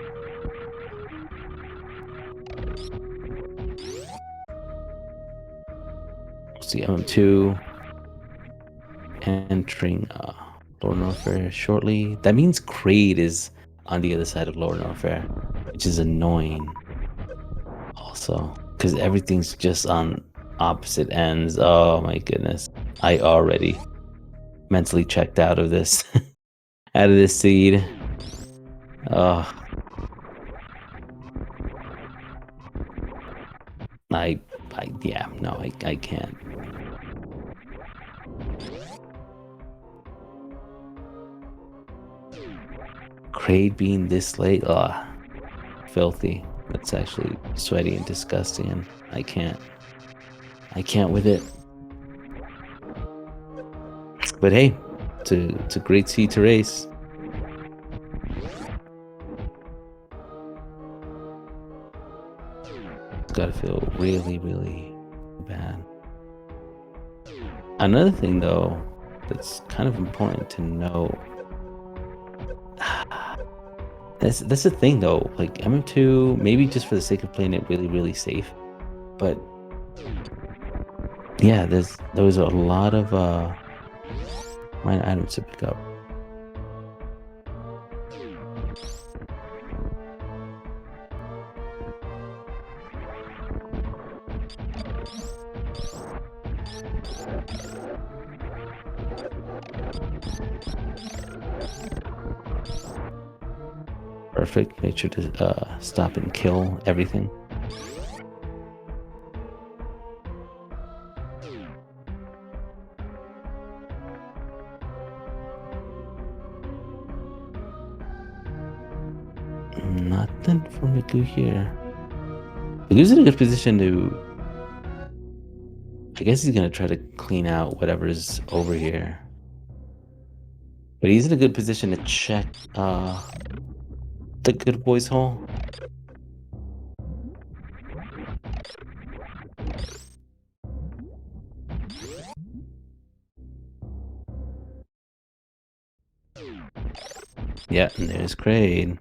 See M2 entering Lower Norfair shortly. That means Kraid is on the other side of Lower Norfair, which is annoying. Also, because everything's just on opposite ends. Oh my goodness. I already mentally checked out of this out of this seed. Oh, yeah, no, I can't. Kraid being this late, filthy. That's actually sweaty and disgusting, and I can't with it. But hey, it's a great seed to race. It's gotta feel really bad. Another thing though that's kind of important to know. That's the thing though, like MM2, maybe just for the sake of playing it really safe, but yeah, there was a lot of minor items to pick up. Perfect. Make sure to stop and kill everything. Nothing for Magoo here. Magoo's in a good position to... I guess he's going to try to clean out whatever's over here. But he's in a good position to check the good boy's hole. Yeah, and there's Kraid.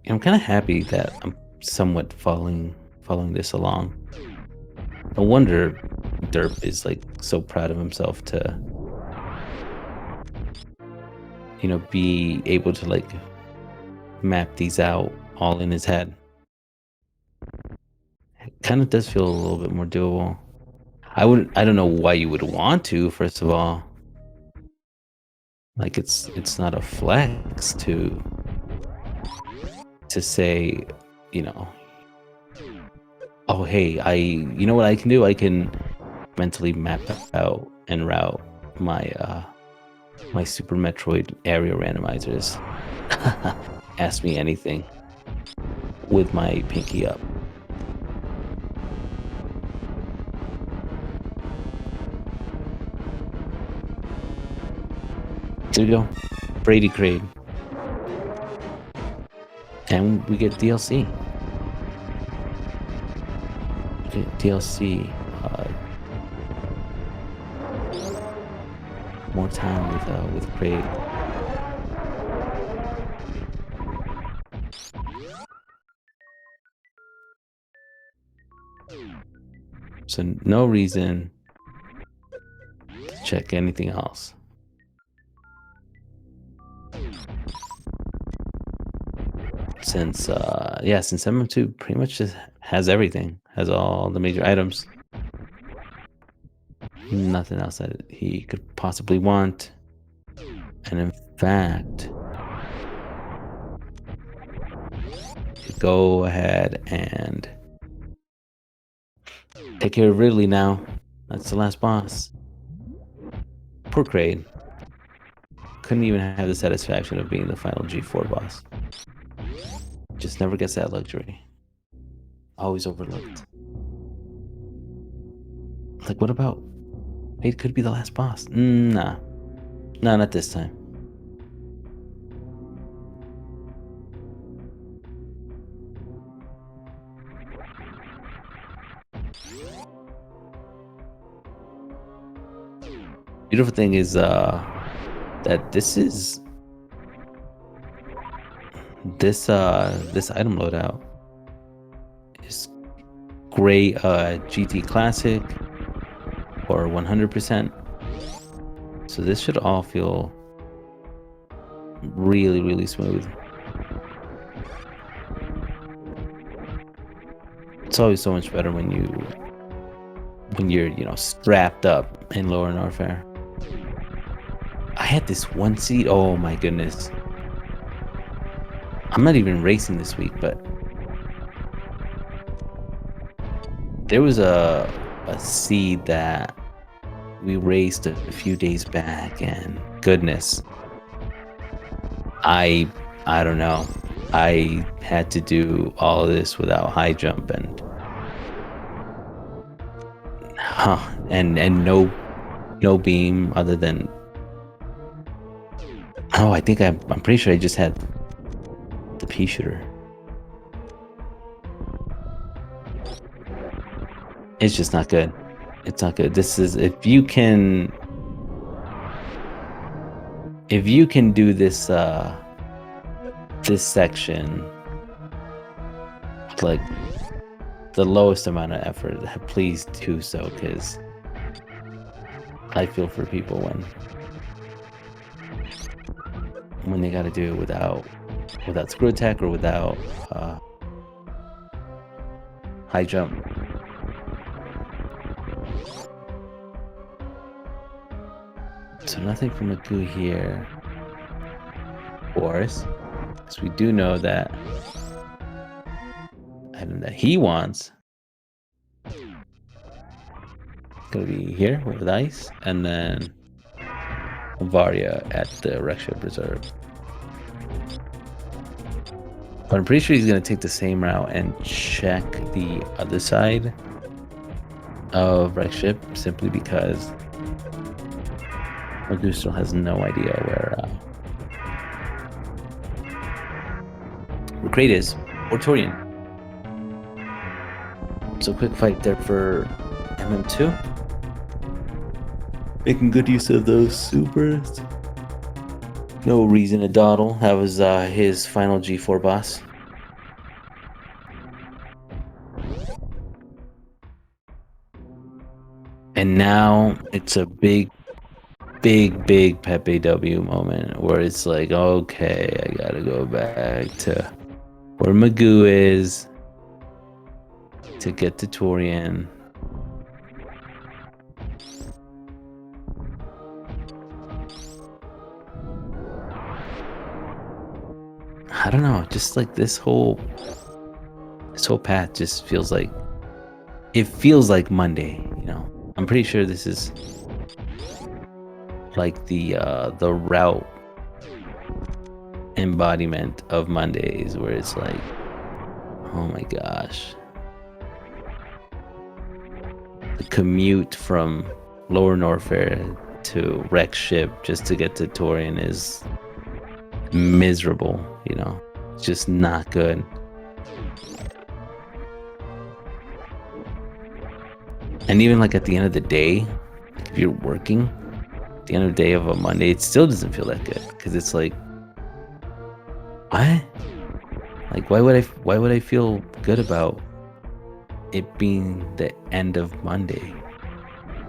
I'm kind of happy that I'm somewhat following this along. No wonder Derp is like so proud of himself to, you know, be able to like map these out all in his head. It kind of does feel a little bit more doable. I don't know why you would want to, first of all. Like it's not a flex to say, you know, oh hey, you know what I can do? I can mentally map out and route my my Super Metroid area randomizers. Ask me anything with my pinky up. There you go. Brady Kraid. And we get DLC. We get DLC. more time with Craig. So no reason to check anything else. Since since MM2 pretty much just has everything, has all the major items. Nothing else that he could possibly want. And in fact, go ahead and take care of Ridley now. That's the last boss. Poor Kraid. Couldn't even have the satisfaction of being the final G4 boss. Just never gets that luxury. Always overlooked. Like, what about... It could be the last boss. Nah. Nah, not this time. Beautiful thing is that this item loadout is gray GT Classic or 100%. So this should all feel really, really smooth. It's always so much better when you're, you know, strapped up in Lower Norfair. I had this one seed. Oh my goodness. I'm not even racing this week, but there was a seed that we raced a few days back, and goodness, I don't know. I had to do all of this without high jump and no beam other than I think I'm pretty sure I just had the pea shooter. It's just not good. It's not good. This is if you can do this this section like the lowest amount of effort, please do so, because I feel for people when they got to do it without screw attack or without high jump. So nothing from Magoo here, of course, because we do know that item that he wants is gonna be here with ice, and then Varia at the Wreck Ship Reserve. But I'm pretty sure he's gonna take the same route and check the other side of Wreck Ship, simply because Magoo still has no idea where Kraid is, or Torian. So quick fight there for MM2. Making good use of those supers. No reason to dawdle. That was his final G4 boss. And now it's a big Pepe W moment where it's like, okay, I gotta go back to where Magoo is to get to Torian. I don't know, just like this whole path just feels like Monday, you know. I'm pretty sure this is like the route embodiment of Mondays, where it's like, oh my gosh, the commute from Lower Norfair to Wreck Ship just to get to Torian is miserable, you know. It's just not good. And even like at the end of the day, like if you're working, the end of the day of a Monday, it still doesn't feel that good because it's like, what? Like, why would I feel good about it being the end of Monday?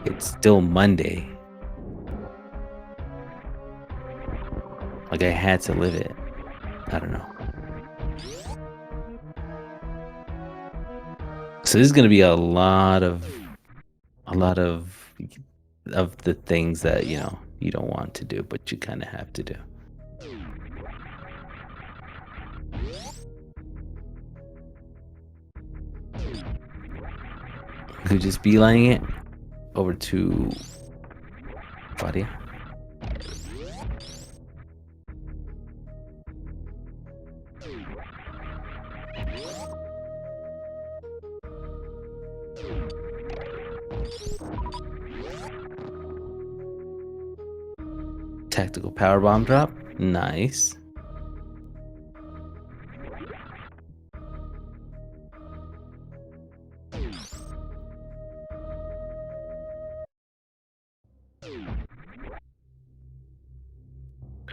It's still Monday. Like, I had to live it. I don't know. So this is gonna be a lot of the things that you don't want to do, but you kind of have to do. We could just beelining it over to Fadia. Tactical power bomb drop. Nice.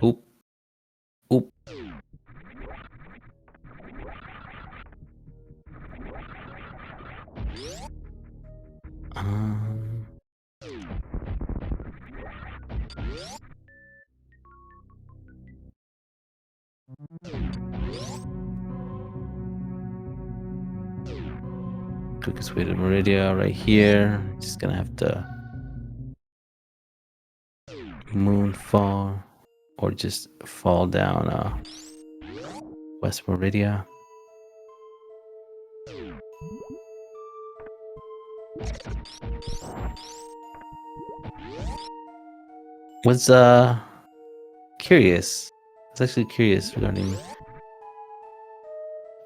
Oop. Oop. Um, Quickest way to Meridia right here. Just gonna have to moonfall or just fall down West Meridia. Was curious. I was actually curious regarding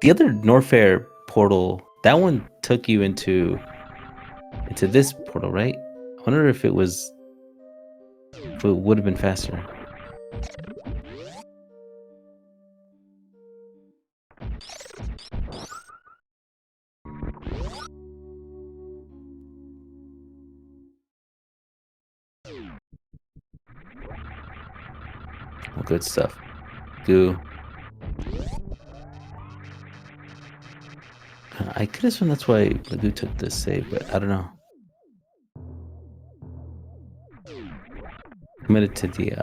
the other Norfair portal. That one took you into this portal, right? I wonder if it would have been faster. Oh, good stuff. Goo. I could have sworn that's why Magoo took this save, but I don't know. Committed to the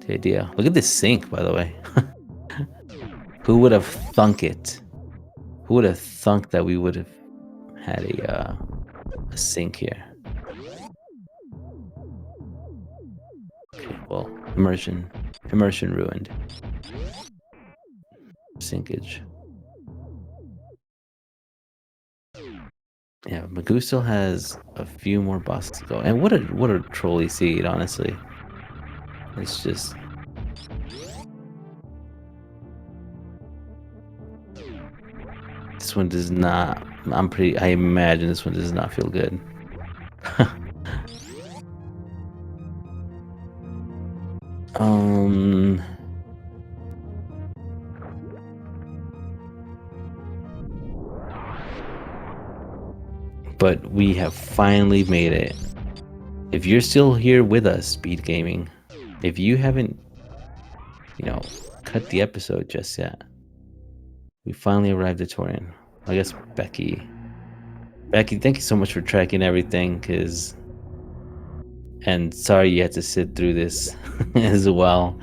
idea. Look at this sink, by the way. Who would have thunk it? Who would have thunk that we would have had a sink here? Okay, well, immersion ruined. Sinkage. Yeah, Magoo still has a few more bosses to go. And what a trolley seed, honestly. It's just this one does not. I imagine this one does not feel good. But we have finally made it. If you're still here with us, Speed Gaming, if you haven't, cut the episode just yet, we finally arrived at Torian. I guess Becky, thank you so much for tracking everything, and sorry you had to sit through this as well.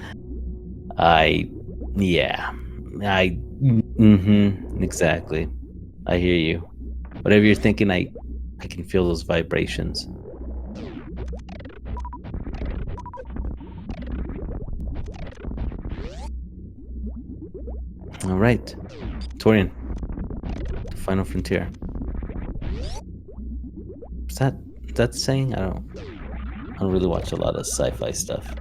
Exactly. I hear you. Whatever you're thinking, I can feel those vibrations. All right, Torian, the final frontier. Is that saying? I don't really watch a lot of sci-fi stuff.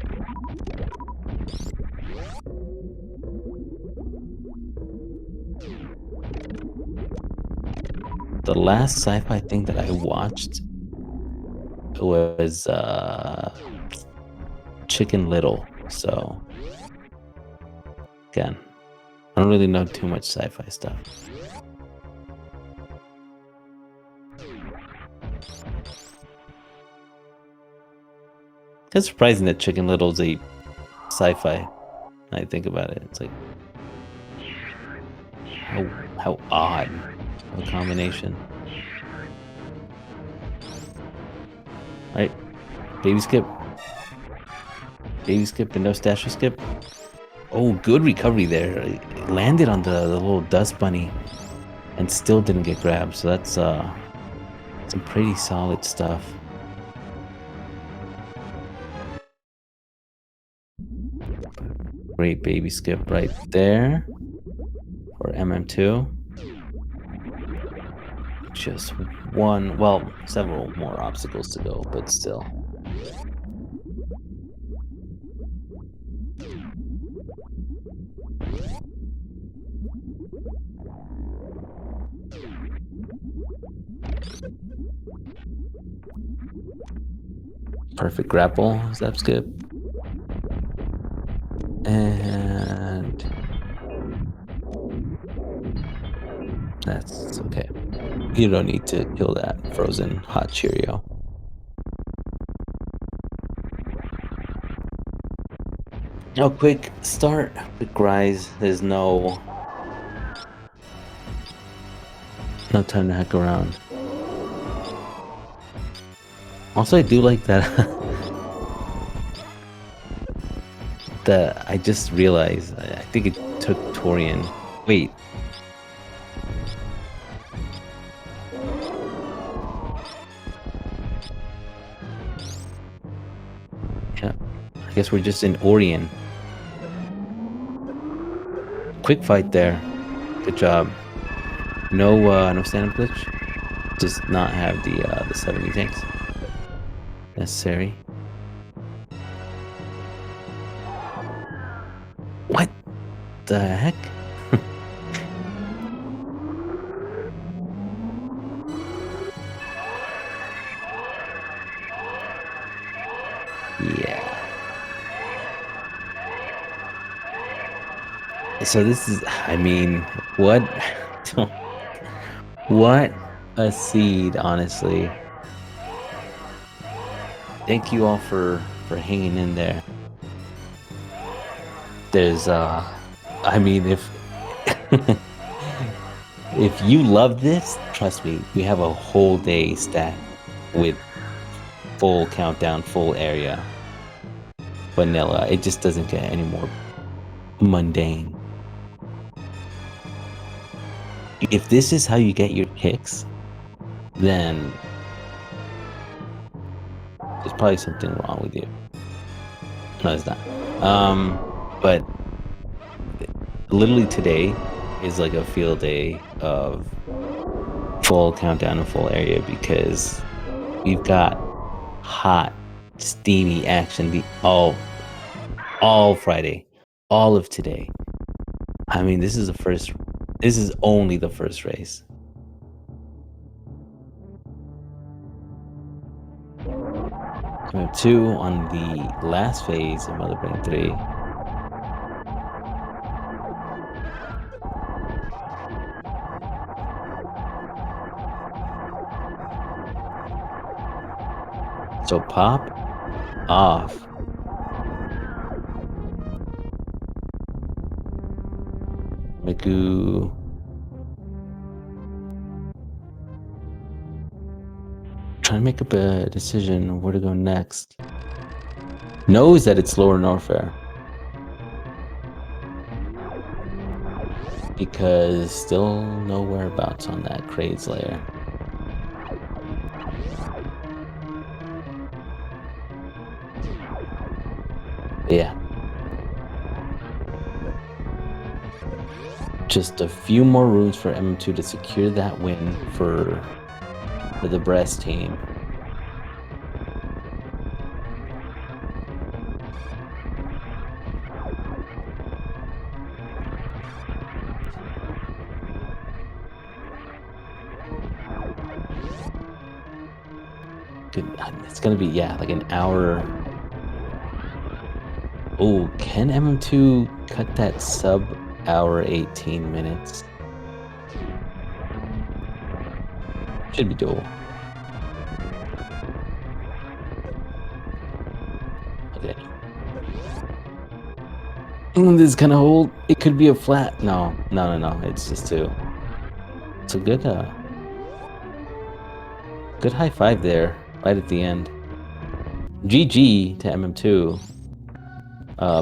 The last sci-fi thing that I watched was Chicken Little. So again, I don't really know too much sci-fi stuff. It's surprising that Chicken Little's a sci-fi. When I think about it, it's like how odd of a combination. Right, baby skip, and no statue skip. Oh, good recovery there. It landed on the little dust bunny, and still didn't get grabbed. So that's some pretty solid stuff. Great baby skip right there for MM2. Just one, well, several more obstacles to go, but still. Perfect grapple, zap skip. And that's okay. You don't need to kill that frozen hot Cheerio. No, quick start, quick rise. There's no time to heck around. Also, I do like that that I just realized, I think it took Torian. Wait. Yeah, I guess we're just in Orion. Quick fight there. Good job. No stand-up glitch. Does not have the 70 tanks necessary. What the heck? Yeah. So this is, I mean, what? What a seed, honestly. Thank you all for hanging in there. There's I mean, if if you love this, trust me, we have a whole day stacked with full countdown, full area, vanilla. It just doesn't get any more mundane. If this is how you get your kicks, then there's probably something wrong with you. No, it's not. But literally today is like a field day of full countdown and full area, because we've got hot, steamy action all Friday, all of today. I mean, this is only the first race. Coming up 2 on the last phase of Mother Brain 3. So pop off. Magoo. Trying to make up a decision on where to go next. Knows that it's Lower Norfair, because still no whereabouts on that Kraid's lair. Yeah. Just a few more rooms for M2 to secure that win for the Brees team. It's gonna be, yeah, like an hour. Oh, can MM2 cut that sub-hour 18 minutes? Should be doable. This is kind of old. It could be a flat. No. It's just two. It's a good high five there, right at the end. GG to MM2,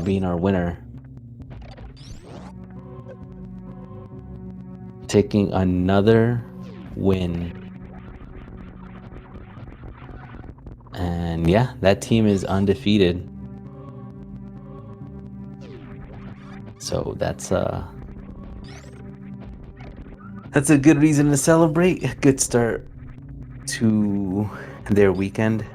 being our winner. Taking another win. And yeah, that team is undefeated. So that's a good reason to celebrate. A good start to their weekend.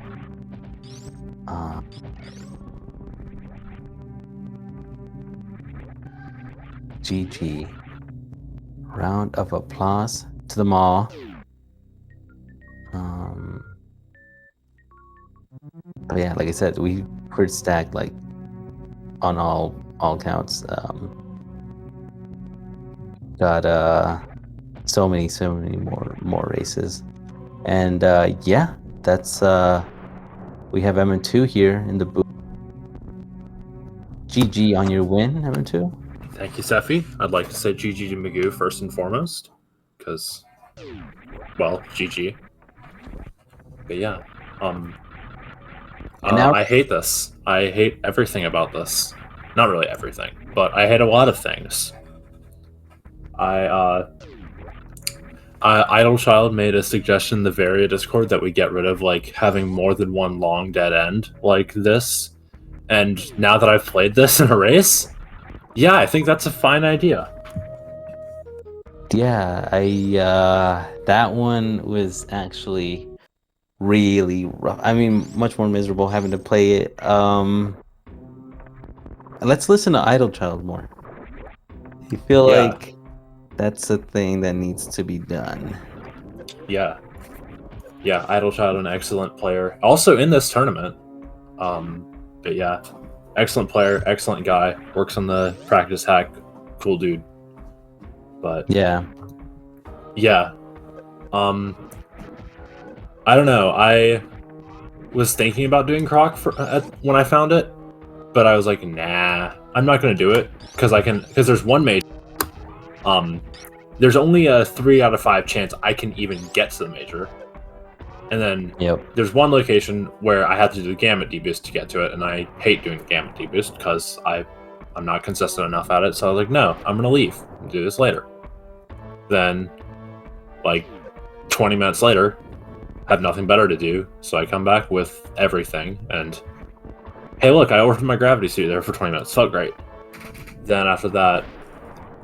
GG. Round of applause to them all. But yeah, like I said, we were stacked like on all counts. Got so many more races, and yeah, that's we have MM2 here in the booth. GG on your win, MM2. Thank you, Seffi. I'd like to say GG to Magoo first and foremost, because, well, GG. But yeah, now, I hate this. I hate everything about this. Not really everything, but I hate a lot of things. Idle Child made a suggestion in the Varia Discord that we get rid of like having more than one long dead end like this. And now that I've played this in a race, yeah, I think that's a fine idea. Yeah, that one was actually really rough. I mean, much more miserable having to play it. Let's listen to Idle Child more. You feel like that's a thing that needs to be done. Yeah, Idle Child, an excellent player, also in this tournament. But yeah, excellent player, excellent guy, works on the practice hack, cool dude. But yeah, I don't know. I was thinking about doing Croc when I found it, but I was like, nah, I'm not gonna do it because there's one major. There's only a 3 out of 5 chance I can even get to the major. And then there's one location where I have to do the Gamut deboost to get to it, and I hate doing the Gamut deboost because I'm not consistent enough at it. So I was like, no, I'm going to leave and do this later. Then, like, 20 minutes later, have nothing better to do, so I come back with everything, and hey, look, I ordered my gravity suit there for 20 minutes. Felt great. Then after that,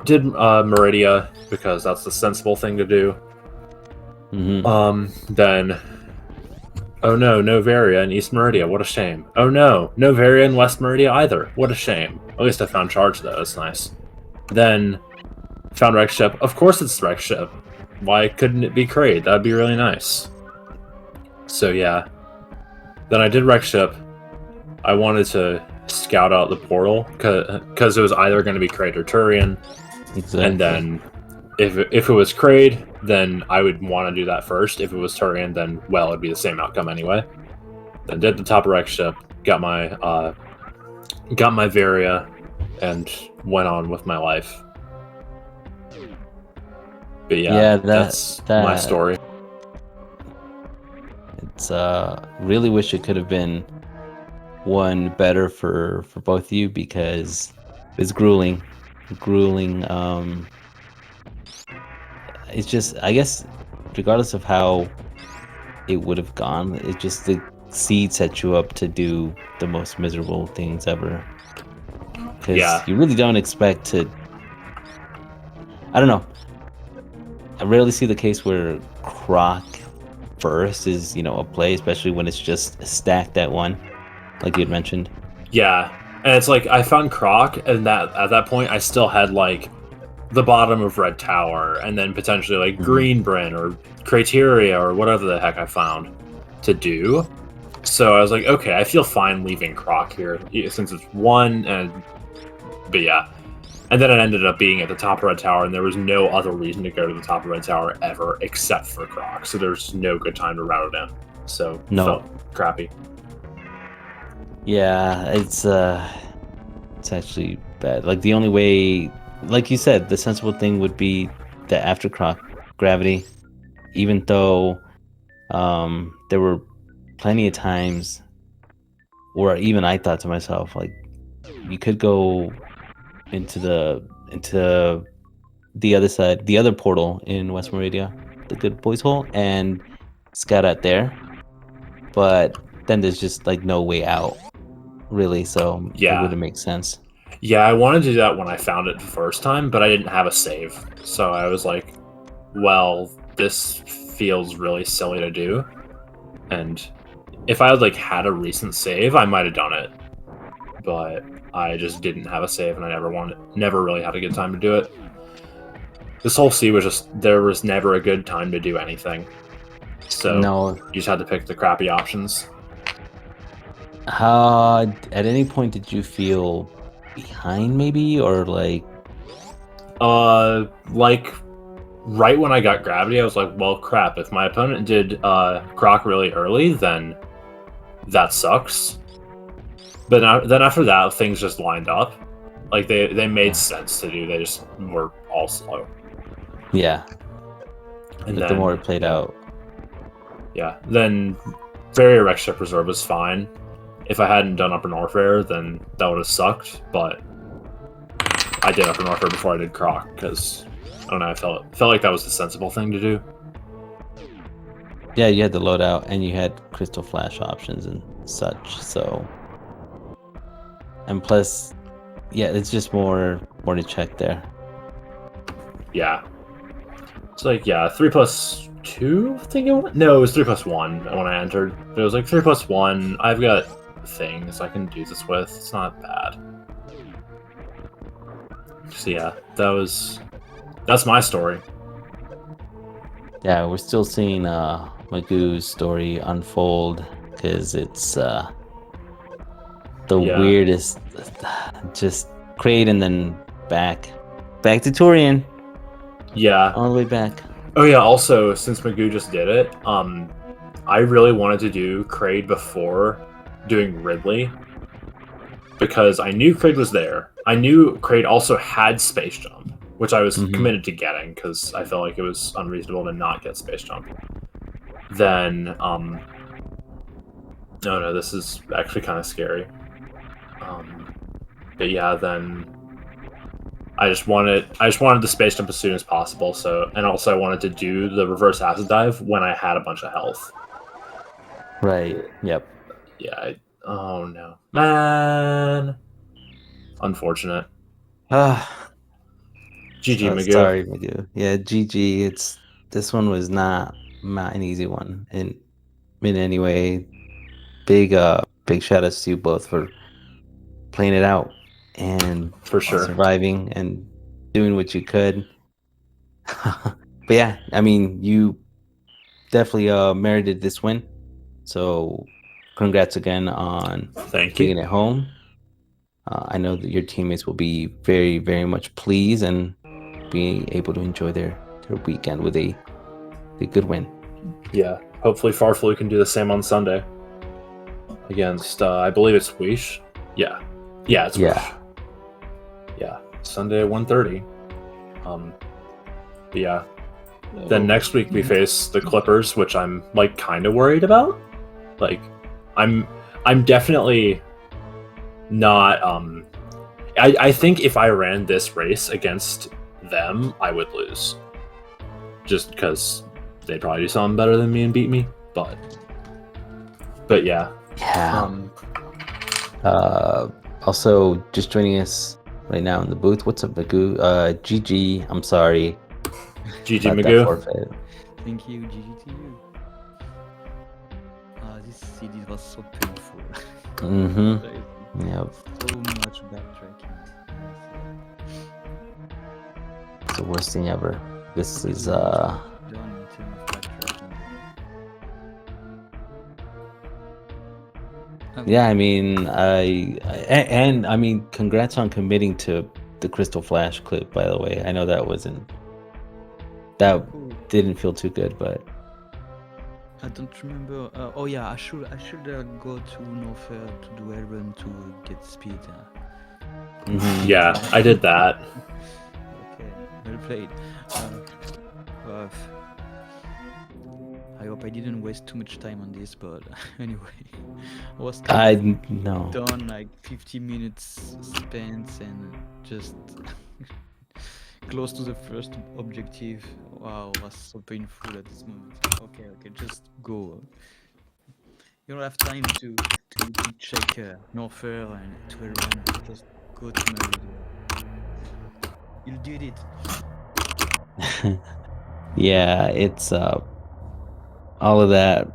did Meridia, because that's the sensible thing to do. Then, oh no Varia in East Meridia, what a shame. Oh no Varia in West Meridia either, what a shame. At least I found Charge though, that's nice. Then, found Rex Ship. Of course it's Rex Ship. Why couldn't it be Kraid? That'd be really nice. So yeah. Then I did Rex Ship. I wanted to scout out the portal, because it was either going to be Kraid or Turian. Exactly. And then, if it was Kraid, then I would want to do that first. If it was Turian, then, well, it'd be the same outcome anyway. Then did the top of Rex Ship, got my Varia, and went on with my life. But yeah, that's my story. It's really wish it could have been one better for both of you, because it's grueling. It's just, I guess, regardless of how it would have gone, it just, the seed set you up to do the most miserable things ever. Because you really don't expect to. I don't know. I rarely see the case where Croc first is, a play, especially when it's just stacked at one, like you had mentioned. Yeah, and it's like I found Croc, and at that point I still had like the bottom of Red Tower, and then potentially like Green Bryn or Criteria or whatever the heck I found to do. So I was like, okay, I feel fine leaving Croc here since it's one, but yeah. And then it ended up being at the top of Red Tower, and there was no other reason to go to the top of Red Tower ever except for Croc. So there's no good time to route it in. So felt crappy. Yeah, it's actually bad. Like the only way, like you said, the sensible thing would be the after gravity, even though there were plenty of times where even I thought to myself, like, you could go into the other side, the other portal in West Meridia, the Good Boys Hole, and scout out there. But then there's just like no way out, really. So it Yeah. wouldn't make sense. Yeah, I wanted to do that when I found it the first time, but I didn't have a save. So I was like, well, this feels really silly to do. And if I had like had a recent save, I might have done it. But I just didn't have a save, and I never really had a good time to do it. This whole sea was just, there was never a good time to do anything. So No. you just had to pick the crappy options. At any point did you feel behind, maybe, or like? Like right when I got gravity, I was like, well, crap. If my opponent did Croc really early, then that sucks. But then after that, things just lined up. Like they made sense to do. They just were all slow. Yeah. And but then, the more it played out. Yeah. Then Fairy Erect Ship Reserve was fine. If I hadn't done Upper North Air, then that would have sucked. But I did Upper North Air before I did Croc because I don't know. I felt like that was the sensible thing to do. Yeah, you had the loadout and you had Crystal Flash options and such. So, and plus, yeah, it's just more to check there. Yeah. It's like, yeah, 3+2, I think it was? No, it was 3+1 when I entered. But it was like 3+1. I've got things I can do this with. It's not bad. So yeah, that's my story. Yeah, we're still seeing Magoo's story unfold because it's the weirdest. Just crate and then back to Turian. Yeah. All the way back. Oh yeah, also, since Magoo just did it, I really wanted to do Kraid before doing Ridley. Because I knew Kraid was there. I knew Kraid also had Space Jump, which I was committed to getting, because I felt like it was unreasonable to not get Space Jump. Then, no, this is actually kind of scary. But yeah, then I just wanted the Space Jump as soon as possible. So, and also I wanted to do the reverse acid dive when I had a bunch of health. Right. Yep. Yeah. Oh no, man. Unfortunate. GG, Magoo. Sorry, Magoo. Yeah, GG. This one was not an easy one in any way. Big shout outs to you both for playing it out and for sure surviving and doing what you could. But yeah, I mean, you definitely merited this win. So congrats again on bringing it home. I know that your teammates will be very, very much pleased and be able to enjoy their weekend with a good win. Yeah, hopefully Farflu can do the same on Sunday against I believe it's Wish. Yeah, it's Wish. Yeah, Sunday at 1:30. But yeah. Then next week we face the Clippers, which I'm like kind of worried about. Like, I'm definitely not. I think if I ran this race against them, I would lose. Just because they'd probably do something better than me and beat me. But yeah. Yeah. Also, just joining us right now in the booth. What's up, Magoo? GG. I'm sorry. GG, Magoo. Thank you, GG to you. This CD was so painful. Yep. So much backtracking. It's the worst thing ever. This is done in terms of backtracking. Yeah, I mean, I mean, congrats on committing to the Crystal Flash clip. By the way, I know that didn't feel too good, but I don't remember. Oh yeah, I should go to Norfair to do Elrond to get speed. Mhm. Yeah, I did that. Okay, well played. Uh, I hope I didn't waste too much time on this, but anyway, I was kind of No. done, like 50 minutes spent and just close to the first objective. Wow, was so painful at this moment. Okay, just go. You don't have time to check Norfair and to run. Just go to Meridia. You did it. Yeah, it's all of that.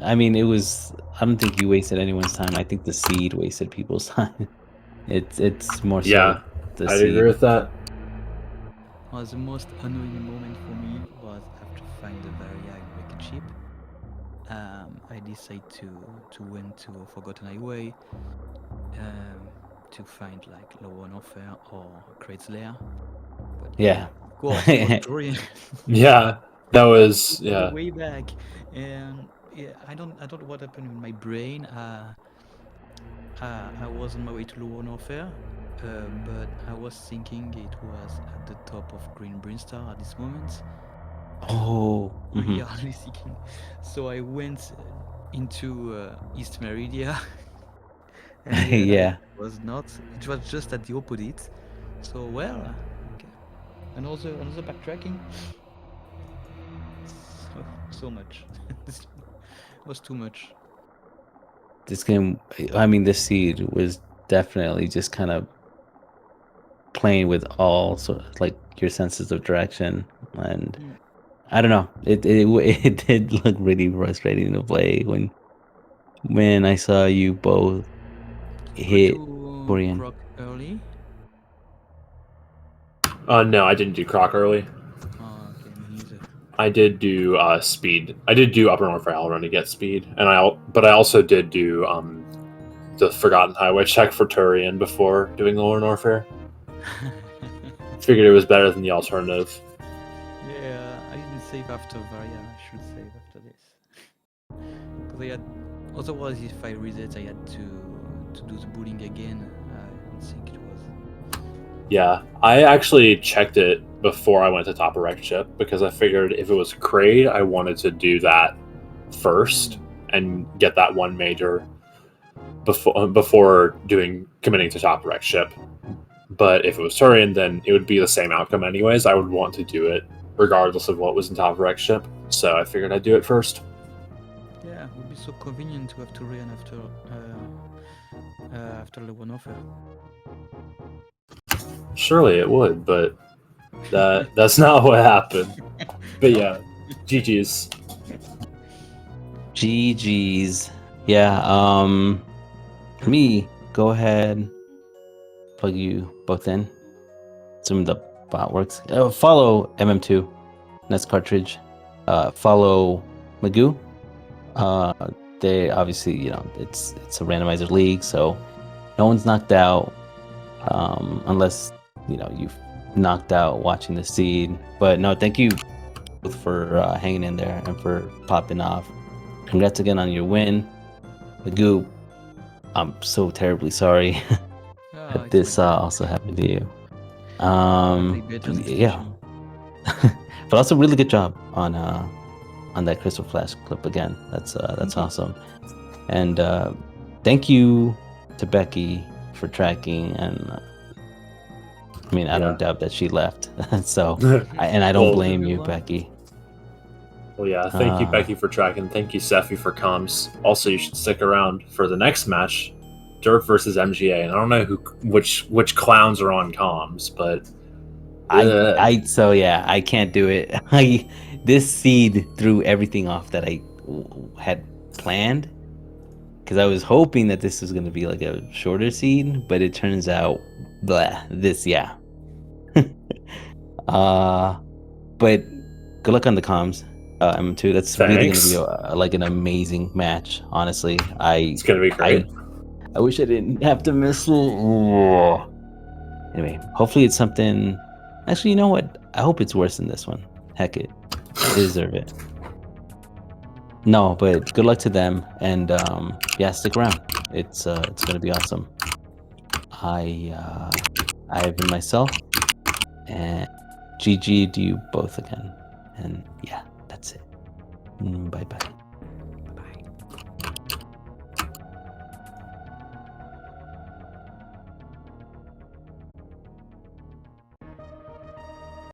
I mean, it was. I don't think you wasted anyone's time. I think the seed wasted people's time. It's more so Yeah, the I'd agree seed. with that. The most annoying moment for me was after find the Varia in Wrecked Ship. I decided to went to a Forgotten Highway to find like low on offer or Crate's Lair. But yeah, Yeah. of course, it was Torian. Yeah, that was All the yeah. way back, and yeah, I don't know what happened in my brain. I was on my way to low on offer, but I was thinking it was at the top of Green Brinstar at this moment. Oh. Really Mhm. hardly seeking. So I went into East Meridia, and realized Yeah. it was not. It was just at the opposite. So well, okay. Another backtracking. So much. This was too much. This game. I mean, this seed was definitely just kind of playing with all sort of like your senses of direction, and Mm. I don't know. It did look really frustrating to play when I saw you both But hit you Korean. croc early? No, I didn't do Croc early. Oh, okay, me neither. I did do speed. I did do Upper North Rail Run to get speed, and but I also did do the Forgotten Highway check for Turian before doing Lower Norfair. Figured it was better than the alternative. Yeah, I didn't save after Varia. I should save after this. Because I had. Otherwise, if I reset, I had to do the bullying again. I don't think it was. Yeah, I actually checked it before I went to Top Erect Ship because I figured if it was Kraid, I wanted to do that first and get that one major before committing to Top Erect Ship. But if it was Turian, then it would be the same outcome anyways. I would want to do it regardless of what was in Top Erect Ship. So I figured I'd do it first. Yeah, it would be so convenient to have to run after the one offer. Surely it would, but that's not what happened. But yeah, GG's. GG's. Yeah. For me, go ahead. Plug you both in. Assume the bot works. Follow MM2. Nest cartridge. Follow Magoo. They obviously, it's a randomizer league, so no one's knocked out, unless you've knocked out watching the seed. But no, thank you for hanging in there and for popping off. Congrats again on your win, Magoo. I'm so terribly sorry that It's this okay. also happened to you. Play better next Yeah, mission. but also really good job on that Crystal Flash clip again. That's Thank you. awesome. And thank you to Becky for tracking. And I mean, I don't doubt that she left. So, I don't Well, blame you, Everyone. Becky. Well, yeah. Thank you, Becky, for tracking. Thank you, Sephi, for comms. Also, you should stick around for the next match, Dirt versus MGA. And I don't know which clowns are on comms, but So yeah, I can't do it. This seed threw everything off that I had planned, because I was hoping that this was going to be like a shorter seed, but it turns out, yeah. But good luck on the comms, M2. That's really going to be thanks. like an amazing match. Honestly, It's gonna be great. I wish I didn't have to miss it. Ugh. Anyway, hopefully it's something. Actually, you know what? I hope it's worse than this one. Heck it, they deserve it. No, but good luck to them, and yeah, stick around. It's gonna be awesome. I have been myself, and GG to you both again. And yeah, that's it. Bye bye.